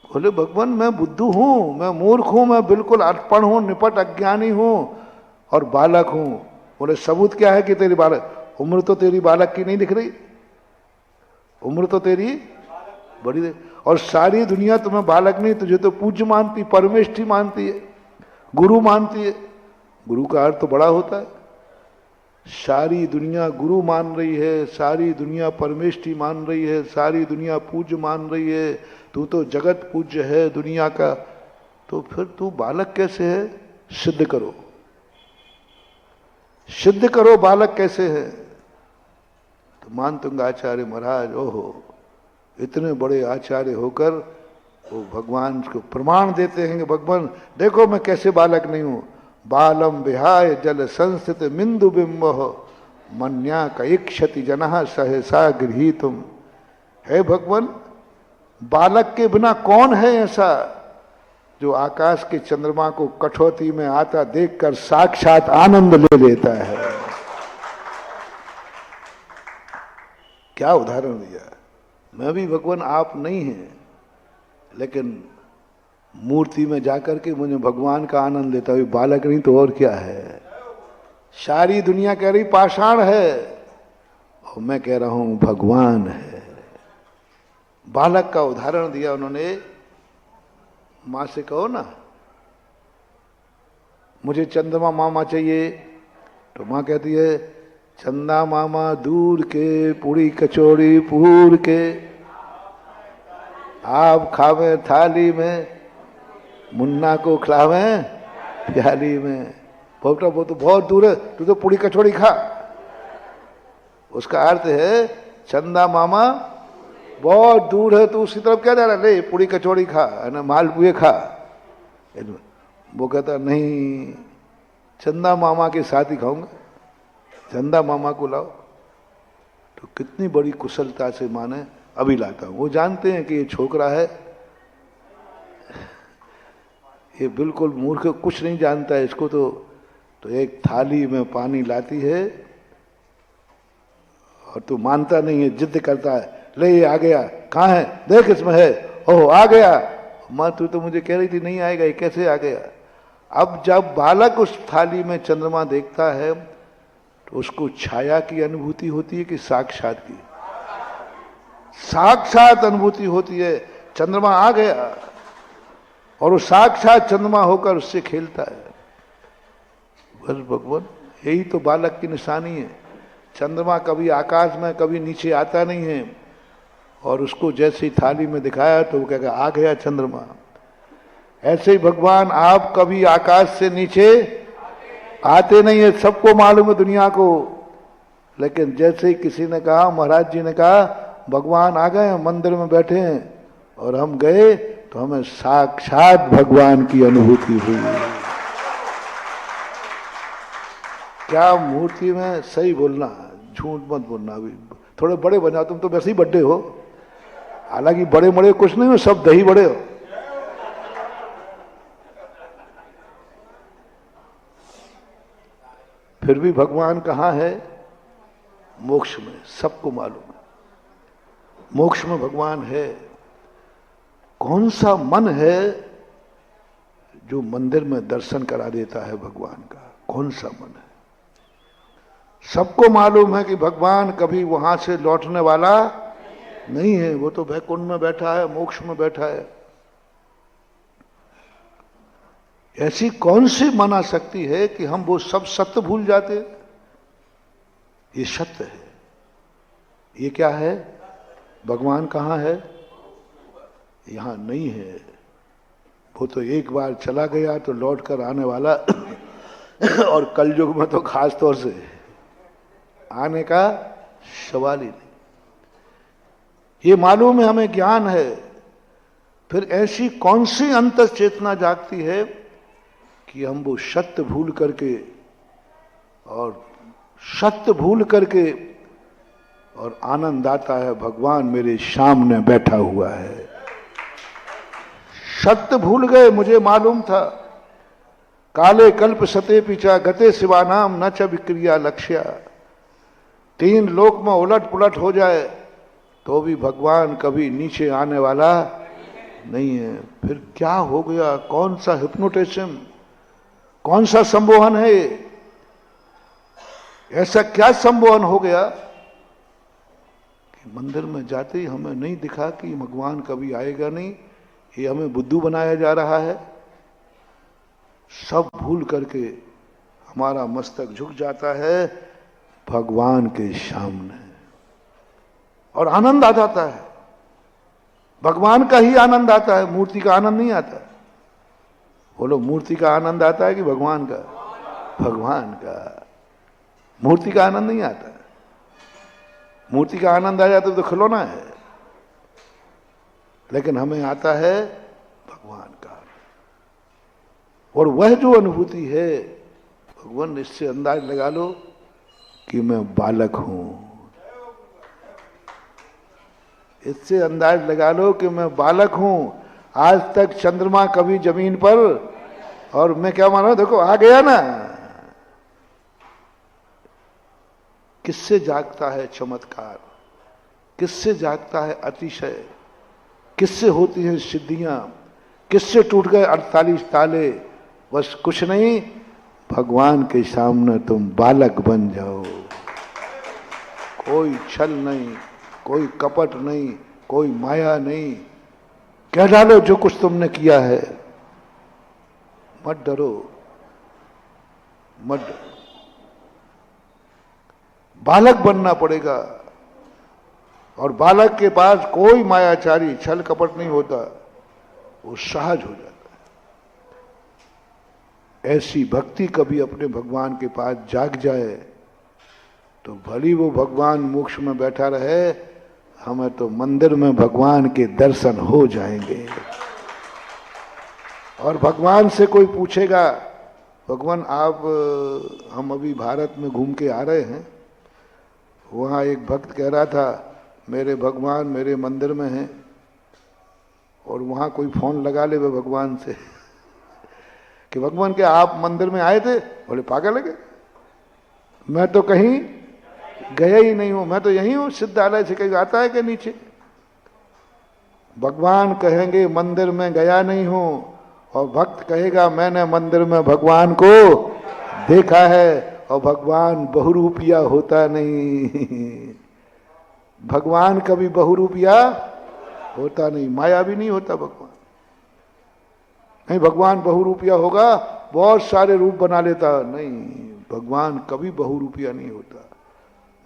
बोले? भगवान मैं बुद्धू हूं, मैं मूर्ख हूं, मैं बिल्कुल अटपण हूं, निपट अज्ञानी हूं और बालक हूं। बोले सबूत क्या है कि तेरी बालक? उम्र तो तेरी बालक की नहीं दिख रही, उम्र तो तेरी बड़ी, और सारी दुनिया तुम्हें बालक नहीं, तुझे तो पूज्य मानती, परमेष्ठी मानती है, गुरु मानती है। गुरु का अर्थ तो बड़ा होता है। सारी दुनिया गुरु मान रही है, सारी दुनिया परमेष्ठी मान रही है, सारी दुनिया पूज्य मान रही है, तू तो जगत पूज्य है दुनिया का, तो फिर तू बालक कैसे है? सिद्ध करो, सिद्ध करो बालक कैसे है। तो मानतुंगाचार्य महाराज, ओहो, इतने बड़े आचार्य होकर वो भगवान को प्रमाण देते हैं कि भगवान देखो मैं कैसे बालक नहीं हूं। बालम विहाय जल संस्थित बिंदु बिंब मन्या का एक क्षति जना सहसा गृहीतुम। है भगवान, बालक के बिना कौन है ऐसा जो आकाश के चंद्रमा को कठौती में आता देखकर साक्षात आनंद ले लेता है। क्या उदाहरण दिया। मैं भी भगवान आप नहीं हैं, लेकिन मूर्ति में जाकर के मुझे भगवान का आनंद लेता हुआ बालक नहीं तो और क्या है। सारी दुनिया कह रही पाषाण है और मैं कह रहा हूं भगवान है। बालक का उदाहरण दिया उन्होंने। मां से कहो ना मुझे चंद्रमा मामा चाहिए, तो मां कहती है चंदा मामा दूर के, पूरी कचौड़ी पूर के, आप खावे थाली में, मुन्ना को खिलावे प्याली में। बोलता वो तो बहुत दूर है, तू तो पूरी कचौड़ी खा। उसका अर्थ है चंदा मामा बहुत दूर है, तू उसकी तरफ क्या जा रहा है, ले पूरी कचौड़ी खा, है ना, मालपुए खा। वो कहता नहीं, चंदा मामा के साथ ही खाऊंगा, चंदा मामा को लाओ। तो कितनी बड़ी कुशलता से माने अभी लाता हूं। वो जानते हैं कि ये छोकरा है, ये बिल्कुल मूर्ख, कुछ नहीं जानता है इसको। तो एक थाली में पानी लाती है और तू मानता नहीं है, जिद करता है, ले ये आ गया, कहाँ है, देख इसमें है, ओह आ गया। माँ तू तो मुझे कह रही थी नहीं आएगा, ये कैसे आ गया। अब जब बालक उस थाली में चंद्रमा देखता है तो उसको छाया की अनुभूति होती है कि साक्षात की? साक्षात अनुभूति होती है, चंद्रमा आ गया और वो साक्षात चंद्रमा होकर उससे खेलता है। बस भगवान यही तो बालक की निशानी है। चंद्रमा कभी आकाश में कभी नीचे आता नहीं है, और उसको जैसे ही थाली में दिखाया तो वो कहेगा आ गया चंद्रमा। ऐसे ही भगवान आप कभी आकाश से नीचे आते नहीं है, सबको मालूम है दुनिया को। लेकिन जैसे ही किसी ने कहा, महाराज जी ने कहा भगवान आ गए, मंदिर में बैठे हैं, और हम गए तो हमें साक्षात भगवान की अनुभूति हुई। क्या मूर्ति में सही बोलना, झूठ मत बोलना। अभी थोड़े बड़े बन जाओ, तुम तो वैसे ही बड्डे हो, हालांकि बड़े बड़े कुछ नहीं हो, सब दही बड़े हो। फिर भी भगवान कहाँ है? मोक्ष में, सबको मालूम है मोक्ष में भगवान है। कौन सा मन है जो मंदिर में दर्शन करा देता है भगवान का? कौन सा मन है? सबको मालूम है कि भगवान कभी वहां से लौटने वाला नहीं है, वो तो वैकुंठ में बैठा है, मोक्ष में बैठा है। ऐसी कौन सी मना शक्ति है कि हम वो सब सत्य भूल जाते? ये सत्य है। ये क्या है? भगवान कहाँ है? यहां नहीं है। वो तो एक बार चला गया तो लौट कर आने वाला और कलयुग में तो खास तौर से आने का सवाल ही नहीं। ये मालूम है, हमें ज्ञान है। फिर ऐसी कौन सी अंतर चेतना जागती है कि हम वो सत्य भूल करके और आनंद आता है भगवान मेरे सामने बैठा हुआ है। सत्य भूल गए। मुझे मालूम था काले कल्प सते पीछा गते शिवानाम न च विक्रिया लक्ष्या। 3 लोक में उलट पुलट हो जाए तो भी भगवान कभी नीचे आने वाला नहीं है। फिर क्या हो गया? कौन सा हिप्नोटिज्म, कौन सा संमोहन है? ऐसा क्या संमोहन हो गया कि मंदिर में जाते ही हमें नहीं दिखा कि भगवान कभी आएगा नहीं, ये हमें बुद्धू बनाया जा रहा है। सब भूल करके हमारा मस्तक झुक जाता है भगवान के सामने और आनंद आ जाता है। भगवान का ही आनंद आता है, मूर्ति का आनंद नहीं आता। बोलो, मूर्ति का आनंद आता है कि भगवान का? भगवान का। मूर्ति का आनंद नहीं आता। मूर्ति का आनंद आ जाता तो खिलौना है, लेकिन हमें आता है भगवान का। और वह जो अनुभूति है, भगवान इससे अंदाज लगा लो कि मैं बालक हूं। इससे अंदाज लगा लो कि मैं बालक हूं, आज तक चंद्रमा कभी जमीन पर, और मैं क्या मान रहा हूं, देखो आ गया ना। किससे जागता है चमत्कार, किससे जागता है अतिशय, किससे होती है सिद्धियां, किससे टूट गए 48 ताले? बस कुछ नहीं, भगवान के सामने तुम बालक बन जाओ। कोई छल नहीं, कोई कपट नहीं, कोई माया नहीं। कह डालो जो कुछ तुमने किया है, मत डरो, मत डरो। बालक बनना पड़ेगा, और बालक के पास कोई मायाचारी छल कपट नहीं होता, वो सहज हो जाता है। ऐसी भक्ति कभी अपने भगवान के पास जाग जाए तो भली वो भगवान मोक्ष में बैठा रहे, हमें तो मंदिर में भगवान के दर्शन हो जाएंगे। और भगवान से कोई पूछेगा, भगवान आप, हम अभी भारत में घूम के आ रहे हैं, वहाँ एक भक्त कह रहा था मेरे भगवान मेरे मंदिर में हैं, और वहाँ कोई फोन लगा ले वे भगवान से कि भगवान के आप मंदिर में आए थे? बोले पागल है क्या, मैं तो कहीं गया ही नहीं हूं, मैं तो यहीं हूं, सिद्धालय से कहीं आता है क्या नीचे? भगवान कहेंगे मंदिर में गया नहीं हूं, और भक्त कहेगा मैंने मंदिर में भगवान को देखा है। और भगवान बहुरूपिया होता नहीं, भगवान कभी बहुरूपिया होता नहीं, माया भी नहीं होता भगवान। नहीं, भगवान बहुरूपिया होगा, बहुत सारे रूप बना लेता, नहीं, भगवान कभी बहुरूपिया नहीं होता,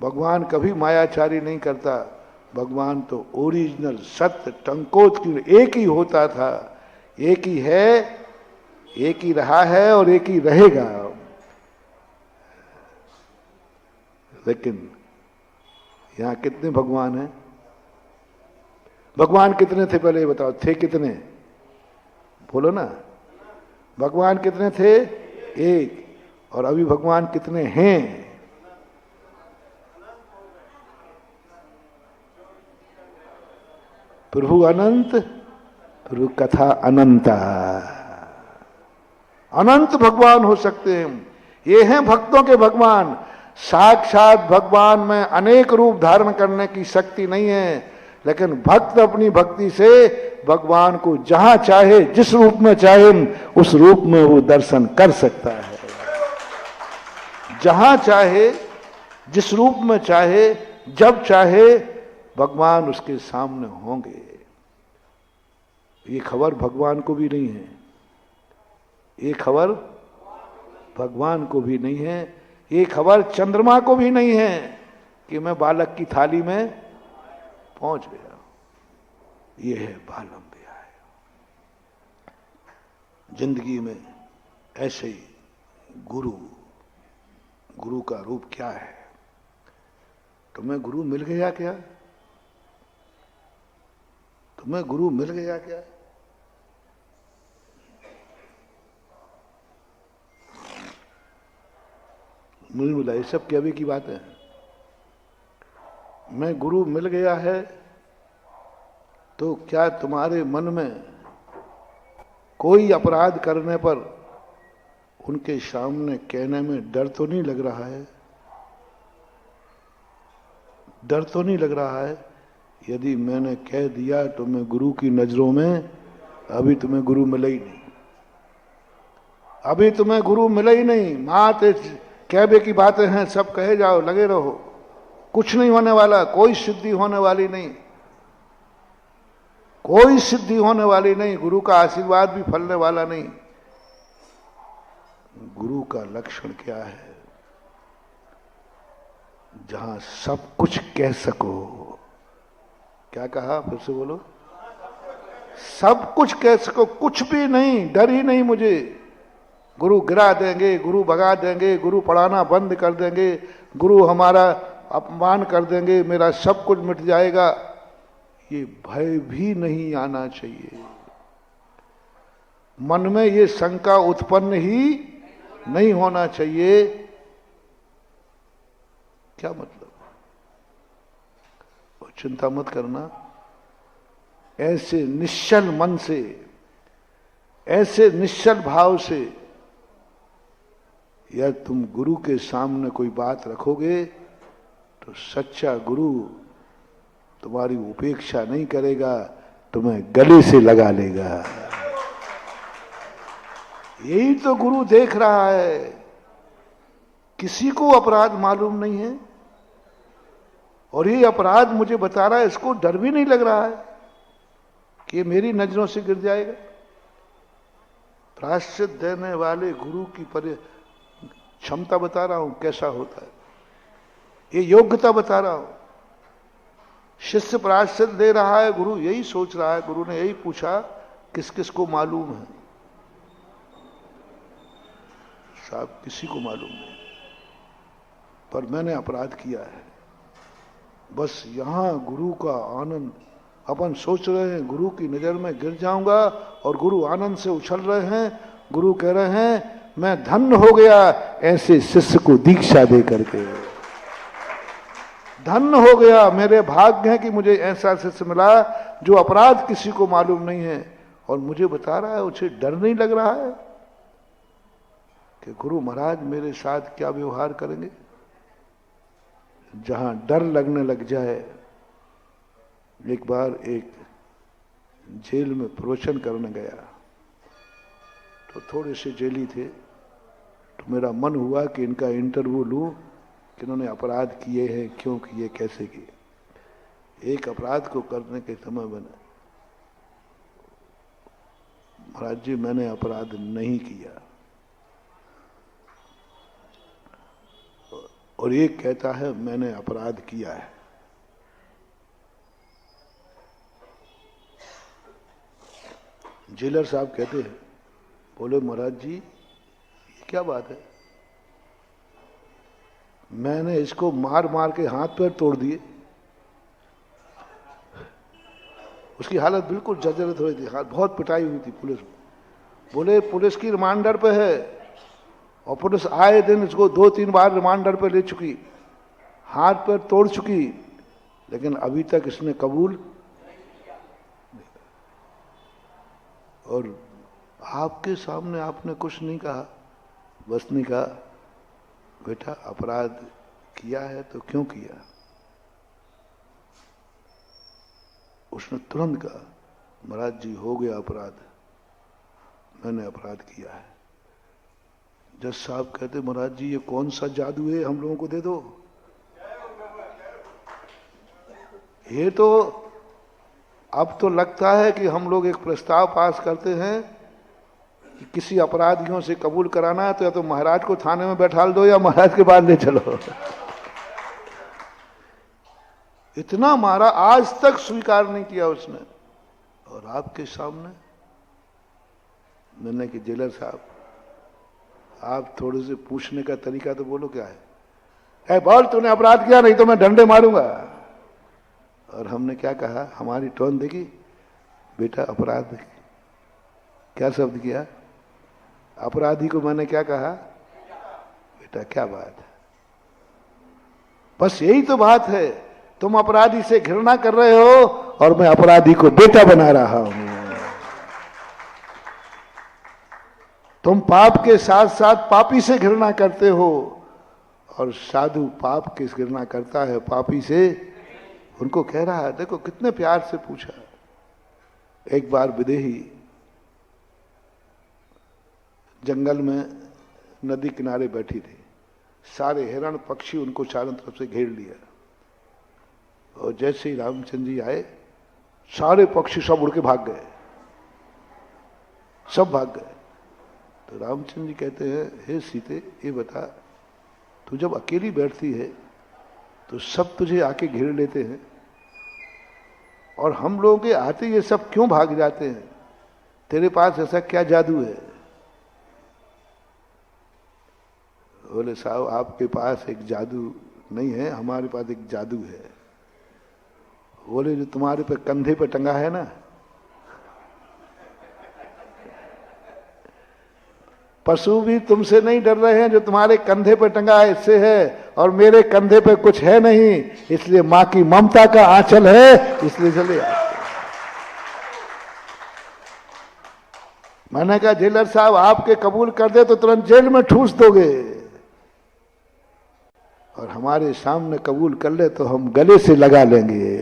भगवान कभी मायाचारी नहीं करता। भगवान तो ओरिजिनल सत्य टंकोत की एक ही होता था, एक ही है, एक ही रहा है और एक ही रहेगा। लेकिन यहां कितने भगवान हैं? भगवान कितने थे पहले बताओ, थे कितने? बोलो ना, भगवान कितने थे? एक। और अभी भगवान कितने हैं? प्रभु अनंत, प्रभु कथा अनंता। अनंत भगवान हो सकते हैं, ये हैं भक्तों के भगवान। साक्षात भगवान में अनेक रूप धारण करने की शक्ति नहीं है, लेकिन भक्त अपनी भक्ति से भगवान को जहां चाहे जिस रूप में चाहे उस रूप में वो दर्शन कर सकता है। जहां चाहे जिस रूप में चाहे जब चाहे भगवान उसके सामने होंगे। ये खबर भगवान को भी नहीं है, ये खबर भगवान को भी नहीं है, ये खबर चंद्रमा को भी नहीं है कि मैं बालक की थाली में पहुंच गया। ये है बालम विहाय। जिंदगी में ऐसे ही गुरु, गुरु का रूप क्या है? तुम्हें गुरु मिल गया क्या? तुम्हें गुरु मिल गया क्या? मुझे बोला ये सब क्या भी की बात है। मैं गुरु मिल गया है तो क्या तुम्हारे मन में कोई अपराध करने पर उनके सामने कहने में डर तो नहीं लग रहा है? डर तो नहीं लग रहा है? यदि मैंने कह दिया तो मैं गुरु की नजरों में, अभी तुम्हें गुरु मिला ही नहीं, अभी तुम्हें गुरु मिला ही नहीं। माते कहबे की बातें हैं, सब कहे जाओ, लगे रहो, कुछ नहीं होने वाला, कोई सिद्धि होने वाली नहीं, कोई सिद्धि होने वाली नहीं, गुरु का आशीर्वाद भी फलने वाला नहीं। गुरु का लक्षण क्या है? जहां सब कुछ कह सको। क्या कहा, फिर से बोलो? सब कुछ कह सको, कुछ भी नहीं, डर ही नहीं मुझे। गुरु गिरा देंगे, गुरु भगा देंगे, गुरु पढ़ाना बंद कर देंगे, गुरु हमारा अपमान कर देंगे, मेरा सब कुछ मिट जाएगा, ये भय भी नहीं आना चाहिए। मन में ये शंका उत्पन्न ही नहीं होना चाहिए। क्या मतलब? चिंता मत करना, ऐसे निश्चल मन से, ऐसे निश्चल भाव से या तुम गुरु के सामने कोई बात रखोगे तो सच्चा गुरु तुम्हारी उपेक्षा नहीं करेगा, तुम्हें गले से लगा लेगा। यही तो गुरु देख रहा है। किसी को अपराध मालूम नहीं है और ये अपराध मुझे बता रहा है, इसको डर भी नहीं लग रहा है कि ये मेरी नजरों से गिर जाएगा। प्रायश्चित देने वाले गुरु की क्षमता बता रहा हूं कैसा होता है, ये योग्यता बता रहा हूं। शिष्य प्रायश्चित दे रहा है, गुरु यही सोच रहा है, गुरु ने यही पूछा किस किस को मालूम है। साहब किसी को मालूम नहीं, पर मैंने अपराध किया है। बस यहां गुरु का आनंद, अपन सोच रहे हैं गुरु की नजर में गिर जाऊंगा और गुरु आनंद से उछल रहे हैं। गुरु कह रहे हैं मैं धन्य हो गया ऐसे शिष्य को दीक्षा दे करके, धन्य हो गया, मेरे भाग्य है कि मुझे ऐसा शिष्य मिला जो अपराध किसी को मालूम नहीं है और मुझे बता रहा है। उसे डर नहीं लग रहा है कि गुरु महाराज मेरे साथ क्या व्यवहार करेंगे। जहां डर लगने लग जाए, एक बार एक जेल में प्रवचन करने गया तो थोड़े से जेली थे, तो मेरा मन हुआ कि इनका इंटरव्यू लूं कि इन्होंने अपराध किए हैं, क्यों किए, कैसे किए। एक अपराध को करने के समय मैंने, महाराज जी मैंने अपराध नहीं किया, और एक कहता है मैंने अपराध किया है। जेलर साहब कहते हैं, बोले महाराज जी ये क्या बात है, मैंने इसको मार मार के हाथ पैर तोड़ दिए, उसकी हालत बिल्कुल जर्जरित हो रही थी, बहुत पिटाई हुई थी पुलिस में। बोले पुलिस की रिमांडर पे है और पुलिस आए दिन इसको 2-3 बार रिमांडर पे ले चुकी, हाथ पैर तोड़ चुकी, लेकिन अभी तक इसने कबूल। और आपके सामने आपने कुछ नहीं कहा, बस नहीं कहा बेटा अपराध किया है तो क्यों किया। उसने तुरंत कहा महाराज जी हो गया अपराध, मैंने अपराध किया है। जज साहब कहते महाराज जी ये कौन सा जादू है, हम लोगों को दे दो। ये तो अब तो लगता है कि हम लोग एक प्रस्ताव पास करते हैं कि किसी अपराधियों से कबूल कराना है तो या तो महाराज को थाने में बैठाल दो या महाराज के बाद ले चलो। इतना मारा, आज तक स्वीकार नहीं किया उसने। और आपके सामने मैंने कि जेलर साहब आप थोड़े से पूछने का तरीका तो बोलो क्या है, बोल तूने अपराध किया, नहीं तो मैं डंडे मारूंगा। और हमने क्या कहा, हमारी टोन देखी, बेटा अपराध क्या शब्द किया, अपराधी को मैंने क्या कहा, बेटा क्या बात है। बस यही तो बात है, तुम अपराधी से घृणा कर रहे हो और मैं अपराधी को बेटा बना रहा हूं। तुम पाप के साथ साथ पापी से घृणा करते हो और साधु पाप की घृणा करता है, पापी से। उनको कह रहा है, देखो कितने प्यार से पूछा। एक बार विदेही जंगल में नदी किनारे बैठी थी, सारे हिरण पक्षी उनको चारों तरफ से घेर लिया, और जैसे ही रामचंद्र जी आए सारे पक्षी सब उड़ के भाग गए, सब भाग गए। तो रामचंद्र जी कहते हैं, हे सीते ये बता, तू जब अकेली बैठती है तो सब तुझे आके घेर लेते हैं और हम लोगों के आते ये सब क्यों भाग जाते हैं, तेरे पास ऐसा क्या जादू है। बोले साहब आपके पास एक जादू नहीं है, हमारे पास एक जादू है। बोले जो तुम्हारे पे कंधे पे टंगा है ना, पशु भी तुमसे नहीं डर रहे हैं, जो तुम्हारे कंधे पे टंगा है इससे है, और मेरे कंधे पे कुछ है नहीं, इसलिए मां की ममता का आंचल है, इसलिए चले आते। मैंने कहा जेलर साहब आपके कबूल कर दे तो तुरंत जेल में ठूस दोगे, और हमारे सामने कबूल कर ले तो हम गले से लगा लेंगे।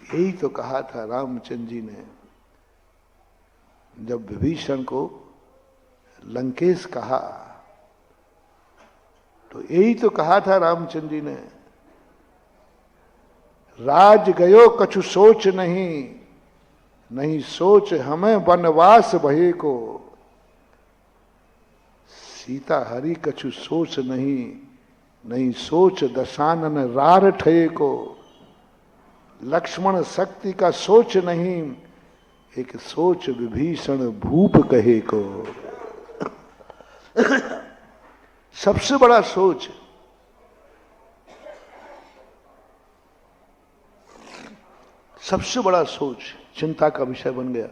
यही तो कहा था रामचंद्र जी ने जब विभीषण को लंकेश कहा, तो यही तो कहा था रामचंद्र जी ने, राज गयो कछु सोच नहीं, नहीं सोच हमें वनवास भये को, सीता हरि कछु सोच नहीं, नहीं सोच दशानन रार ठये को, लक्ष्मण शक्ति का सोच नहीं, एक सोच विभीषण भूप कहे को। सबसे बड़ा सोच, सबसे बड़ा सोच चिंता का विषय बन गया।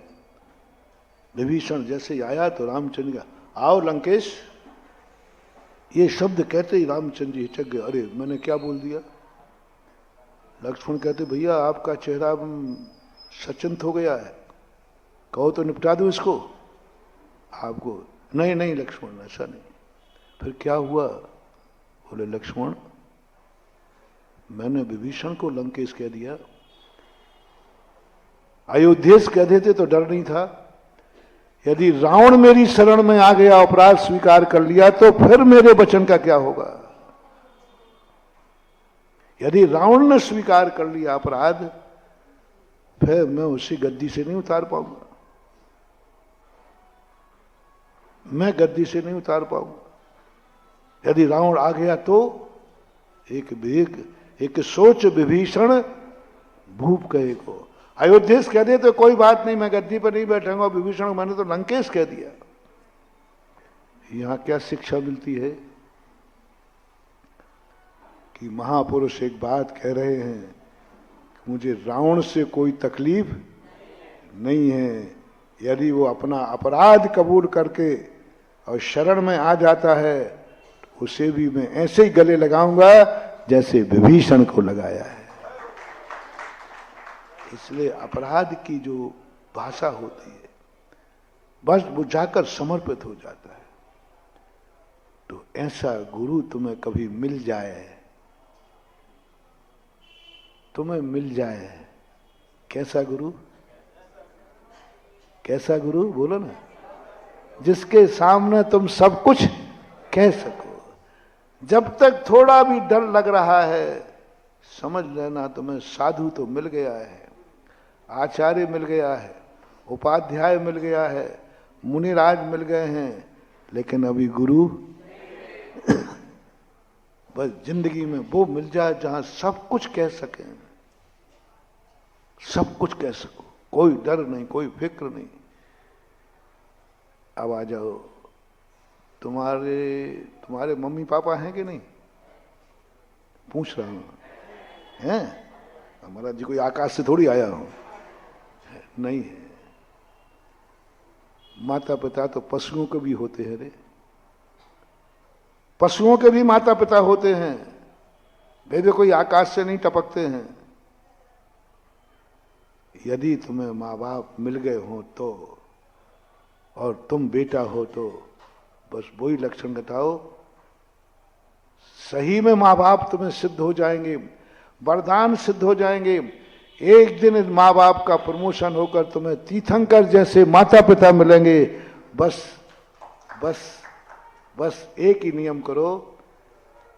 विभीषण जैसे ही आया तो रामचंद्र का आओ लंकेश, ये शब्द कहते ही रामचंद्र जी हिचक गए, अरे मैंने क्या बोल दिया। लक्ष्मण कहते भैया आपका चेहरा सचिंत हो गया है, कहो तो निपटा दो इसको आपको। नहीं नहीं लक्ष्मण ऐसा नहीं। फिर क्या हुआ? बोले लक्ष्मण मैंने विभीषण को लंकेश कह दिया, अयोध्येश कह देते तो डर नहीं था, यदि रावण मेरी शरण में आ गया, अपराध स्वीकार कर लिया, तो फिर मेरे वचन का क्या होगा। यदि रावण ने स्वीकार कर लिया अपराध, फिर मैं उसी गद्दी से नहीं उतार पाऊंगा, मैं गद्दी से नहीं उतार पाऊंगा। यदि रावण आ गया तो एक सोच विभीषण भूप कहे को। अयोध्येश कह दे तो कोई बात नहीं, मैं गद्दी पर नहीं बैठूंगा, विभीषण मैंने तो लंकेश कह दिया। यहां क्या शिक्षा मिलती है कि महापुरुष एक बात कह रहे हैं कि मुझे रावण से कोई तकलीफ नहीं है, यदि वो अपना अपराध कबूल करके और शरण में आ जाता है, उसे भी मैं ऐसे ही गले लगाऊंगा जैसे विभीषण को लगाया है। इसलिए अपराध की जो भाषा होती है, बस वो जाकर समर्पित हो जाता है। तो ऐसा गुरु तुम्हें कभी मिल जाए, तुम्हें मिल जाए, कैसा गुरु, कैसा गुरु बोलो ना, जिसके सामने तुम सब कुछ कह सको। जब तक थोड़ा भी डर लग रहा है, समझ लेना तुम्हें साधु तो मिल गया है, आचार्य मिल गया है, उपाध्याय मिल गया है, मुनिराज मिल गए हैं, लेकिन अभी गुरु बस जिंदगी में वो मिल जाए जहां सब कुछ कह सके, सब कुछ कह सको, कोई डर नहीं, कोई फिक्र नहीं। अब आ जाओ, तुम्हारे मम्मी पापा हैं कि नहीं? पूछ रहा हूं, हैं? हमारा जी कोई आकाश से थोड़ी आया हूं, नहीं है। माता पिता तो पशुओं के भी होते हैं रे, पशुओं के भी माता पिता होते हैं, वे भी कोई आकाश से नहीं टपकते हैं। यदि तुम्हें माँ बाप मिल गए हो तो, और तुम बेटा हो तो, बस वही लक्षण बताओ, सही में माँ बाप तुम्हें सिद्ध हो जाएंगे, वरदान सिद्ध हो जाएंगे। एक दिन माँ बाप का प्रमोशन होकर तुम्हें तीर्थंकर जैसे माता पिता मिलेंगे। बस बस बस एक ही नियम करो,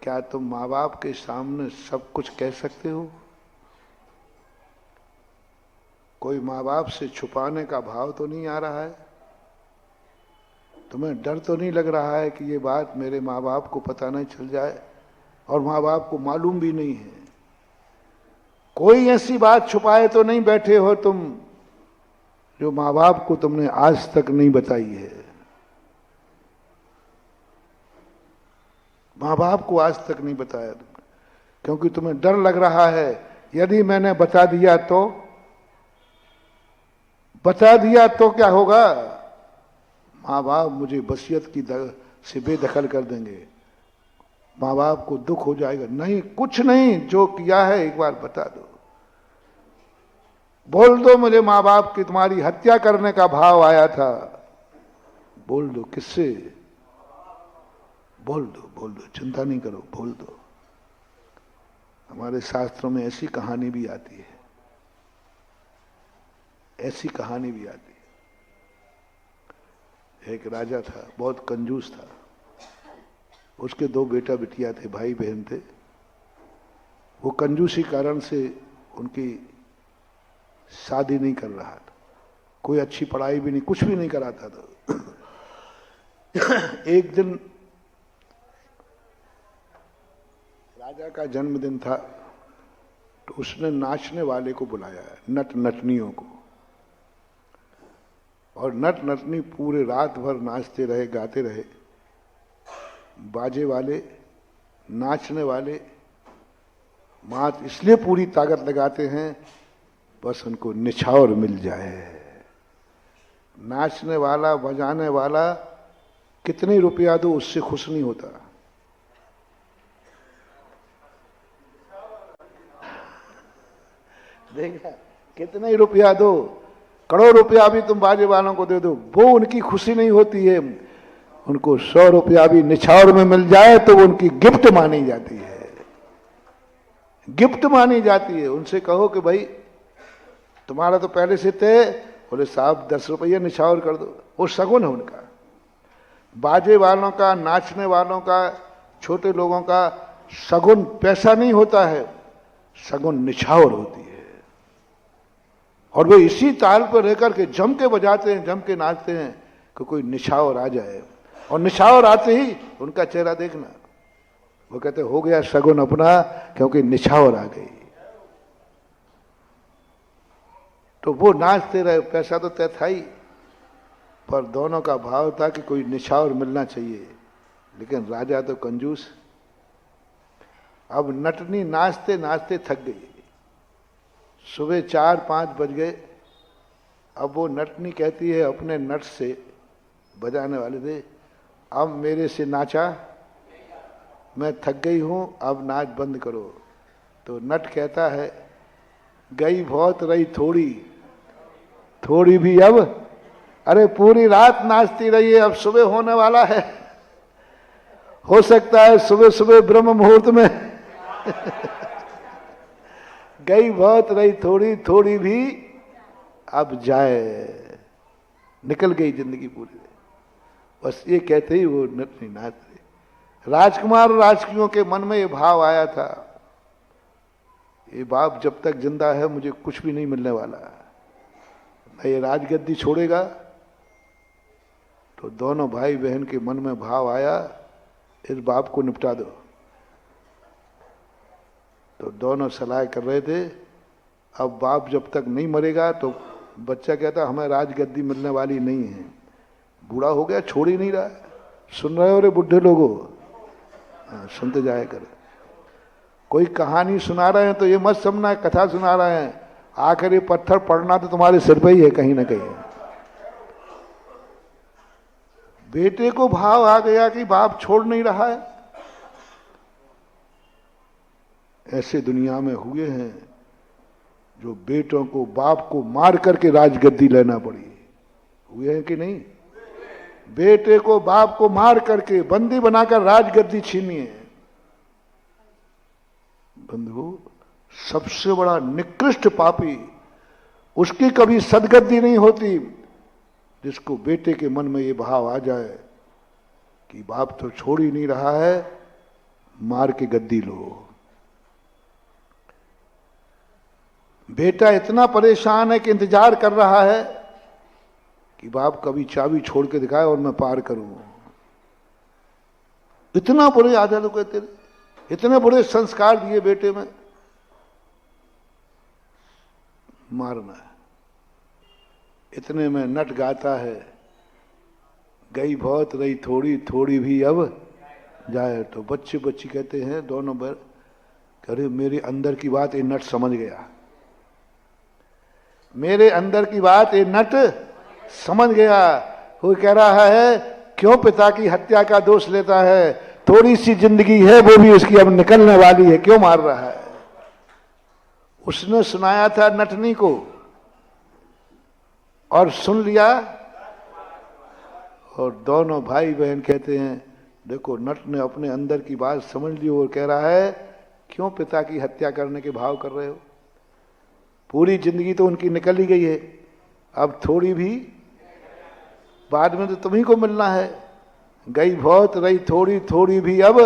क्या तुम माँ बाप के सामने सब कुछ कह सकते हो? कोई माँ बाप से छुपाने का भाव तो नहीं आ रहा है? तुम्हें डर तो नहीं लग रहा है कि ये बात मेरे माँ बाप को पता नहीं चल जाए, और माँ बाप को मालूम भी नहीं है? कोई ऐसी बात छुपाए तो नहीं बैठे हो तुम जो माँ बाप को तुमने आज तक नहीं बताई है? माँ बाप को आज तक नहीं बताया तुमने, क्योंकि तुम्हें डर लग रहा है यदि मैंने बता दिया तो क्या होगा? माँ बाप मुझे वसीयत की से बेदखल कर देंगे, माँ बाप को दुख हो जाएगा। नहीं, कुछ नहीं, जो किया है एक बार बता दो। बोल दो मुझे माँ बाप की तुम्हारी हत्या करने का भाव आया था। बोल दो, किससे? बोल दो, चिंता नहीं करो, बोल दो। हमारे शास्त्रों में ऐसी कहानी भी आती है, ऐसी कहानी भी आती है। एक राजा था, बहुत कंजूस था। उसके 2 बेटा बिटिया थे, भाई बहन थे। वो कंजूसी कारण से उनकी शादी नहीं कर रहा था, कोई अच्छी पढ़ाई भी नहीं, कुछ भी नहीं कराता था। एक दिन राजा का जन्मदिन था, तो उसने नाचने वाले को बुलाया, नट नटनियों को। और नट नटनी पूरे रात भर नाचते रहे, गाते रहे। बाजे वाले, नाचने वाले मात इसलिए पूरी ताकत लगाते हैं बस उनको निछावर मिल जाए। नाचने वाला, बजाने वाला कितने रुपया दो उससे खुश नहीं होता। देखा, कितने रुपया दो, करोड़ रुपया भी तुम बाजे वालों को दे दो, वो उनकी खुशी नहीं होती है। उनको 100 रुपया भी निछावर में मिल जाए तो वो उनकी गिफ्ट मानी जाती है, गिफ्ट मानी जाती है। उनसे कहो कि भाई तुम्हारा तो पहले से तय, बोले साहब 10 रुपया निछावर कर दो, वो शगुन है उनका। बाजे वालों का, नाचने वालों का, छोटे लोगों का शगुन पैसा नहीं होता है, शगुन निछावर होती है। और वे इसी ताल पर रहकर के जम के बजाते हैं, जम के नाचते हैं कि कोई निछावर आ जाए। और निछावर आते ही उनका चेहरा देखना, वो कहते हो गया शगुन अपना, क्योंकि निछावर आ गई। तो वो नाचते रहे, पैसा तो तय था ही, पर दोनों का भाव था कि कोई निछावर मिलना चाहिए। लेकिन राजा तो कंजूस। अब नटनी नाचते नाचते थक गई, सुबह 4-5 बज गए। अब वो नटनी कहती है अपने नट से, बजाने वाले थे, अब मेरे से नाचा, मैं थक गई हूं, अब नाच बंद करो। तो नट कहता है गई बहुत रही थोड़ी, थोड़ी भी अब, अरे पूरी रात नाचती रही है, अब सुबह होने वाला है, हो सकता है सुबह सुबह ब्रह्म मुहूर्त में गई बहुत रही थोड़ी, थोड़ी भी अब जाए। निकल गई जिंदगी पूरी। बस ये कहते ही वो नटनी नाच रही। राजकुमार और राजकियों के मन में ये भाव आया था, ये बाप जब तक जिंदा है मुझे कुछ भी नहीं मिलने वाला, न ये राजगद्दी छोड़ेगा। तो दोनों भाई बहन के मन में भाव आया, इस बाप को निपटा दो। तो दोनों सलाह कर रहे थे, अब बाप जब तक नहीं मरेगा तो बच्चा कहता हमें राजगद्दी मिलने वाली नहीं है, बूढ़ा हो गया, छोड़ ही नहीं रहा। सुन रहे हो रे बुढ़े लोगों? हाँ, सुनते जाया कर। कोई कहानी सुना रहे हैं तो ये मत समझना कथा सुना रहे हैं, आखिर ये पत्थर पड़ना तो तुम्हारे सिर पे ही है कहीं ना कहीं। बेटे को भाव आ गया कि बाप छोड़ नहीं रहा है। ऐसे दुनिया में हुए हैं जो बेटों को, बाप को मार करके राजगद्दी लेना पड़ी, हुए हैं कि नहीं? बेटे को, बाप को मार करके बंदी बनाकर राजगद्दी छीनी है। बंधु, सबसे बड़ा निकृष्ट पापी उसकी कभी सदगद्दी नहीं होती जिसको बेटे के मन में ये भाव आ जाए कि बाप तो छोड़ ही नहीं रहा है, मार के गद्दी लो। बेटा इतना परेशान है कि इंतजार कर रहा है कि बाप कभी चाबी छोड़ के दिखाए और मैं पार करूं। इतना बुरे आदत कहते, इतने बुरे संस्कार दिए बेटे में, मारना है। इतने में नट गाता है गई बहुत रही थोड़ी, थोड़ी भी अब जाए। तो बच्चे बच्ची कहते हैं दोनों बार, अरे मेरे अंदर की बात ये नट समझ गया, मेरे अंदर की बात ये नट समझ गया। वो कह रहा है क्यों पिता की हत्या का दोष लेता है, थोड़ी सी जिंदगी है वो भी उसकी अब निकलने वाली है, क्यों मार रहा है। उसने सुनाया था नटनी को और सुन लिया, और दोनों भाई बहन कहते हैं देखो नट ने अपने अंदर की बात समझ ली और कह रहा है क्यों पिता की हत्या करने के भाव कर रहे हो? पूरी जिंदगी तो उनकी निकल ही गई है, अब थोड़ी भी बाद में तो तुम्ही को मिलना है। गई बहुत रही थोड़ी, थोड़ी भी अब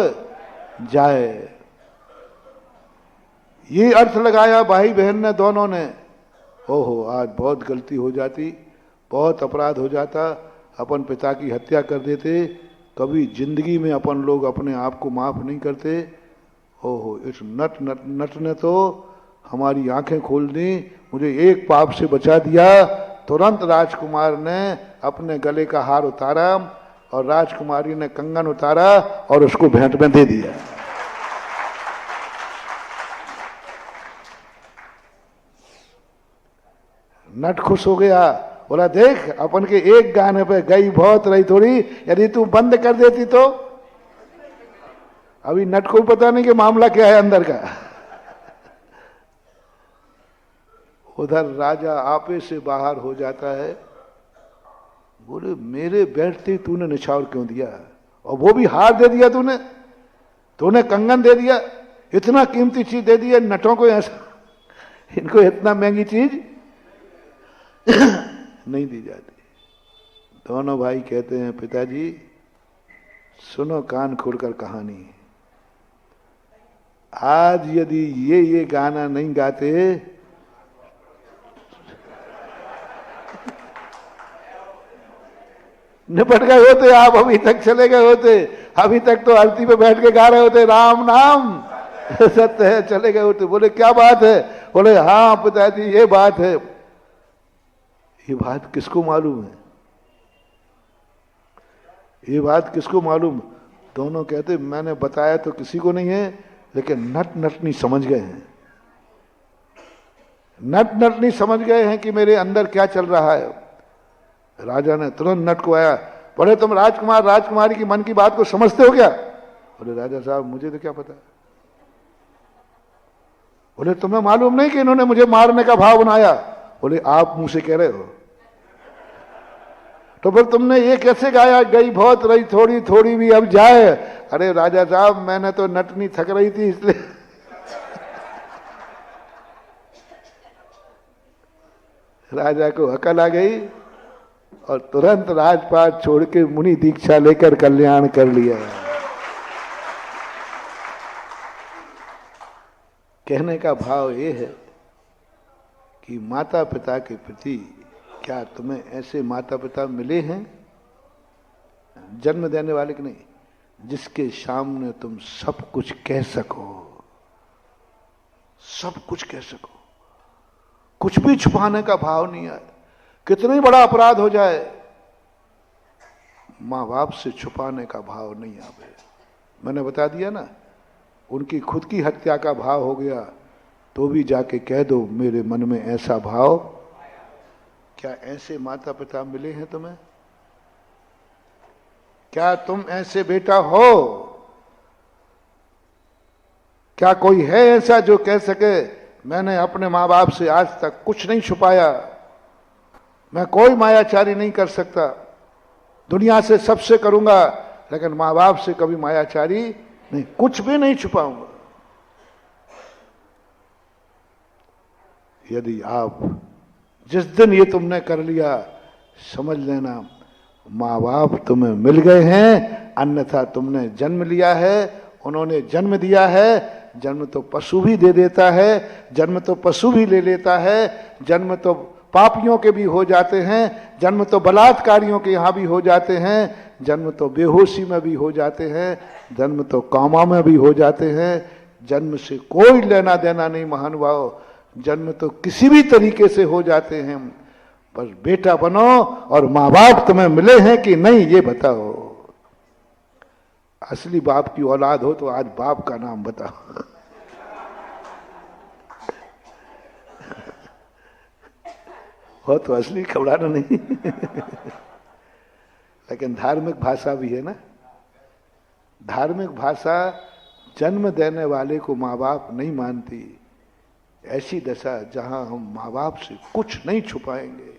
जाए। ये अर्थ लगाया भाई बहन ने दोनों ने। ओहो, आज बहुत गलती हो जाती, बहुत अपराध हो जाता, अपन पिता की हत्या कर देते। कभी जिंदगी में अपन लोग अपने आप को माफ नहीं करते। ओहो, इस नट ने तो हमारी आंखें खोल दी, मुझे एक पाप से बचा दिया। तुरंत राजकुमार ने अपने गले का हार उतारा और राजकुमारी ने कंगन उतारा और उसको भेंट में दे दिया। नट खुश हो गया, बोला देख अपन के एक गाने पे गई बहुत रही थोड़ी, यदि तू बंद कर देती तो। अभी नट को पता नहीं कि मामला क्या है अंदर का। उधर राजा आपे से बाहर हो जाता है, बोले मेरे बैठते तूने निछावर क्यों दिया, और वो भी हार दे दिया तूने कंगन दे दिया, इतना कीमती चीज दे दी है नटों को। ऐसा इनको इतना महंगी चीज नहीं दी जाती। दोनों भाई कहते हैं पिताजी सुनो कान खोलकर कहानी, आज यदि ये गाना नहीं गाते निपट गए होते, आप अभी तक चले गए होते, अभी तक तो आरती पे बैठ के गा रहे होते राम नाम सत्य है, चले गए होते। बोले क्या बात है? बोले हाँ पिताजी ये बात है। ये बात किसको मालूम है? ये बात किसको मालूम? दोनों कहते मैंने बताया तो किसी को नहीं है, लेकिन नटनी समझ गए हैं। नटनी समझ गए हैं कि मेरे अंदर क्या चल रहा है। राजा ने तुरंत नट को आया, बोले तुम राजकुमार राजकुमारी की मन की बात को समझते हो क्या? बोले राजा साहब मुझे तो क्या पता। बोले तुम्हें मालूम नहीं कि इन्होंने मुझे मारने का भाव बनाया? बोले आप मुंह से कह रहे हो। तो फिर तुमने ये कैसे गाया, गई बहुत रही थोड़ी, थोड़ी भी अब जाए? अरे राजा साहब मैंने तो नटनी थक रही थी इसलिए। राजा को अकल आ गई और तुरंत राजपाट छोड़ के मुनि दीक्षा लेकर कल्याण कर लिया। कहने का भाव ये है कि माता पिता के प्रति क्या तुम्हें ऐसे माता पिता मिले हैं, जन्म देने वाले कि नहीं, जिसके सामने तुम सब कुछ कह सको, सब कुछ कह सको, कुछ भी छुपाने का भाव नहीं आए। कितना ही बड़ा अपराध हो जाए, मां बाप से छुपाने का भाव नहीं आवे। मैंने बता दिया ना, उनकी खुद की हत्या का भाव हो गया तो भी जाके कह दो मेरे मन में ऐसा भाव। क्या ऐसे माता पिता मिले हैं तुम्हें? क्या तुम ऐसे बेटा हो? क्या कोई है ऐसा जो कह सके मैंने अपने मां बाप से आज तक कुछ नहीं छुपाया, मैं कोई मायाचारी नहीं कर सकता, दुनिया से सबसे करूंगा लेकिन मां बाप से कभी मायाचारी नहीं, कुछ भी नहीं छुपाऊंगा। यदि आप जिस दिन ये तुमने कर लिया, समझ लेना मां बाप तुम्हें मिल गए हैं, अन्यथा तुमने जन्म लिया है, उन्होंने जन्म दिया है। जन्म तो पशु भी दे देता है, जन्म तो पशु भी ले लेता है, जन्म तो पापियों के भी हो जाते हैं, जन्म तो बलात्कारियों के यहां भी हो जाते हैं, जन्म तो बेहोशी में भी हो जाते हैं, जन्म तो कामा में भी हो जाते हैं। जन्म से कोई लेना देना नहीं महानुभाव, जन्म तो किसी भी तरीके से हो जाते हैं। बस बेटा बनो और मां बाप तुम्हें मिले हैं कि नहीं ये बताओ। असली बाप की औलाद हो तो आज बाप का नाम बताओ। हो तो असली खबराना नहीं। लेकिन धार्मिक भाषा भी है ना, धार्मिक भाषा जन्म देने वाले को माँ बाप नहीं मानती। ऐसी दशा जहां हम माँ बाप से कुछ नहीं छुपाएंगे,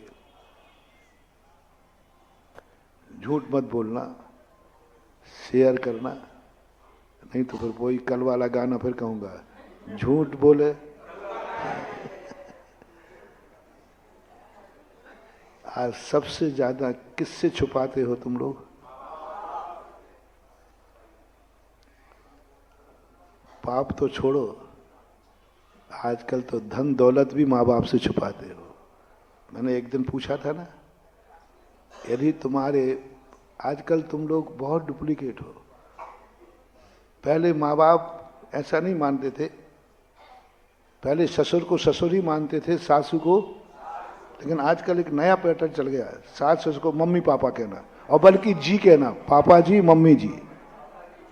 झूठ मत बोलना, शेयर करना, नहीं तो फिर वही कल वाला गाना फिर कहूंगा, झूठ बोले। आज सबसे ज्यादा किससे छुपाते हो तुम लोग? पाप तो छोड़ो, आजकल तो धन दौलत भी माँ बाप से छुपाते हो। मैंने एक दिन पूछा था ना, यदि तुम्हारे, आजकल तुम लोग बहुत डुप्लीकेट हो। पहले माँ बाप ऐसा नहीं मानते थे, पहले ससुर को ससुर ही मानते थे, सासू को, लेकिन आजकल एक नया पैटर्न चल गया है, सास ससुर को मम्मी पापा कहना, और बल्कि जी कहना, पापा जी मम्मी जी।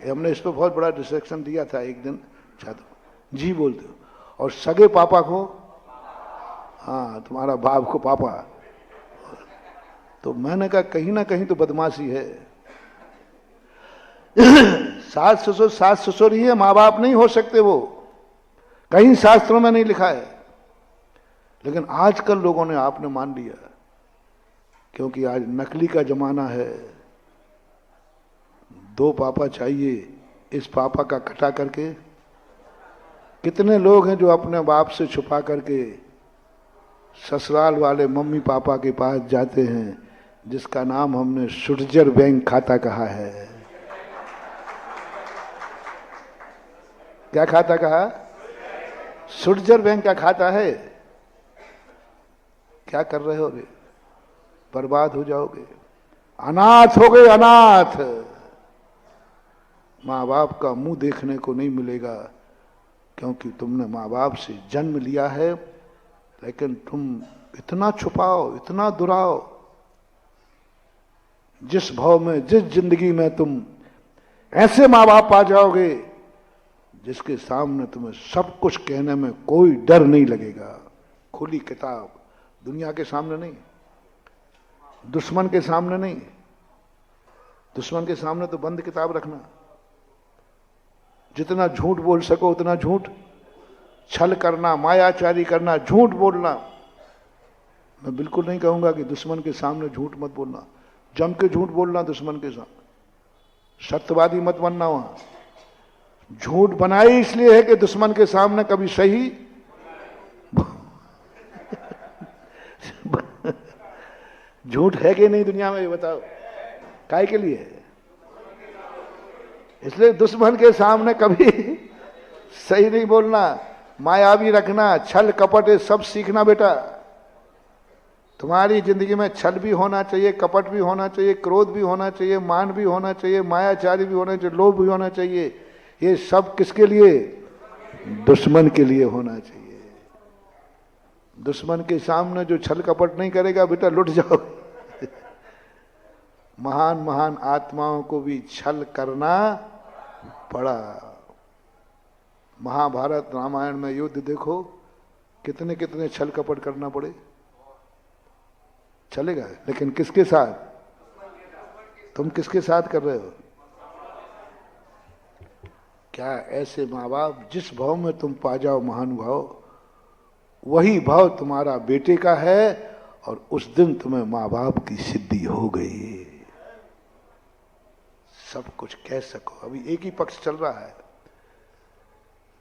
हमने इस पर बहुत बड़ा डिस्ट्रैक्शन दिया था एक दिन, छात्र जी बोलते हो, और सगे पापा को, हाँ तुम्हारा बाप को पापा। तो मैंने कहा कहीं ना कहीं तो बदमाशी है। सास ससुर ही है, माँ बाप नहीं हो सकते वो, कहीं शास्त्रों में नहीं लिखा है। लेकिन आजकल लोगों ने आपने मान लिया, क्योंकि आज नकली का जमाना है। दो पापा चाहिए, इस पापा का कटा करके। कितने लोग हैं जो अपने बाप से छुपा करके ससुराल वाले मम्मी पापा के पास जाते हैं, जिसका नाम हमने शुटजर बैंक खाता कहा है। क्या खाता कहा? शुटजर बैंक का खाता है। क्या कर रहे हो अभी? बर्बाद हो जाओगे, अनाथ हो गए, अनाथ। माँ बाप का मुंह देखने को नहीं मिलेगा, क्योंकि तुमने माँ बाप से जन्म लिया है, लेकिन तुम इतना छुपाओ, इतना दुराओ। जिस भाव में, जिस जिंदगी में तुम ऐसे माँ बाप पा जाओगे जिसके सामने तुम्हें सब कुछ कहने में कोई डर नहीं लगेगा। खुली किताब, दुनिया के सामने नहीं, दुश्मन के सामने नहीं। दुश्मन के सामने तो बंद किताब रखना। जितना झूठ बोल सको उतना झूठ, छल करना, मायाचारी करना, झूठ बोलना। मैं बिल्कुल नहीं कहूंगा कि दुश्मन के सामने झूठ मत बोलना, जम के झूठ बोलना दुश्मन के सामने। सत्यवादी मत बनना। वहां झूठ बनाई इसलिए है कि दुश्मन के सामने कभी सही झूठ है कि नहीं दुनिया में, ये बताओ। काय के लिए? इसलिए दुश्मन के सामने कभी सही नहीं बोलना, मायावी रखना, छल कपट सब सीखना बेटा। तुम्हारी जिंदगी में छल भी होना चाहिए, कपट भी होना चाहिए, क्रोध भी होना चाहिए, मान भी होना चाहिए, मायाचारी भी होना चाहिए, लोभ भी होना चाहिए। ये सब किसके लिए? दुश्मन के लिए होना चाहिए। दुश्मन के सामने जो छल कपट नहीं करेगा बेटा, लुट जाओ। महान महान आत्माओं को भी छल करना पड़ा। महाभारत रामायण में युद्ध देखो, कितने कितने छल कपट करना पड़े। चलेगा, लेकिन किसके साथ? तुम किसके साथ कर रहे हो? क्या ऐसे माँ बाप, जिस भाव में तुम पा जाओ महानुभाव, वही भाव तुम्हारा बेटे का है, और उस दिन तुम्हें माँ बाप की सिद्धि हो गई। सब कुछ कह सको। अभी एक ही पक्ष चल रहा है।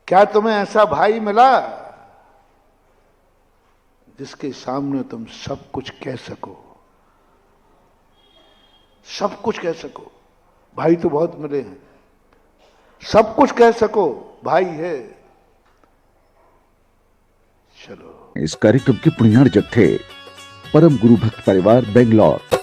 क्या तुम्हें ऐसा भाई मिला जिसके सामने तुम सब कुछ कह सको? सब कुछ कह सको। भाई तो बहुत मिले हैं, सब कुछ कह सको, भाई है। चलो। इस कार्यक्रम के पुण्यार्जक थे परम गुरु भक्त परिवार बेंगलौर।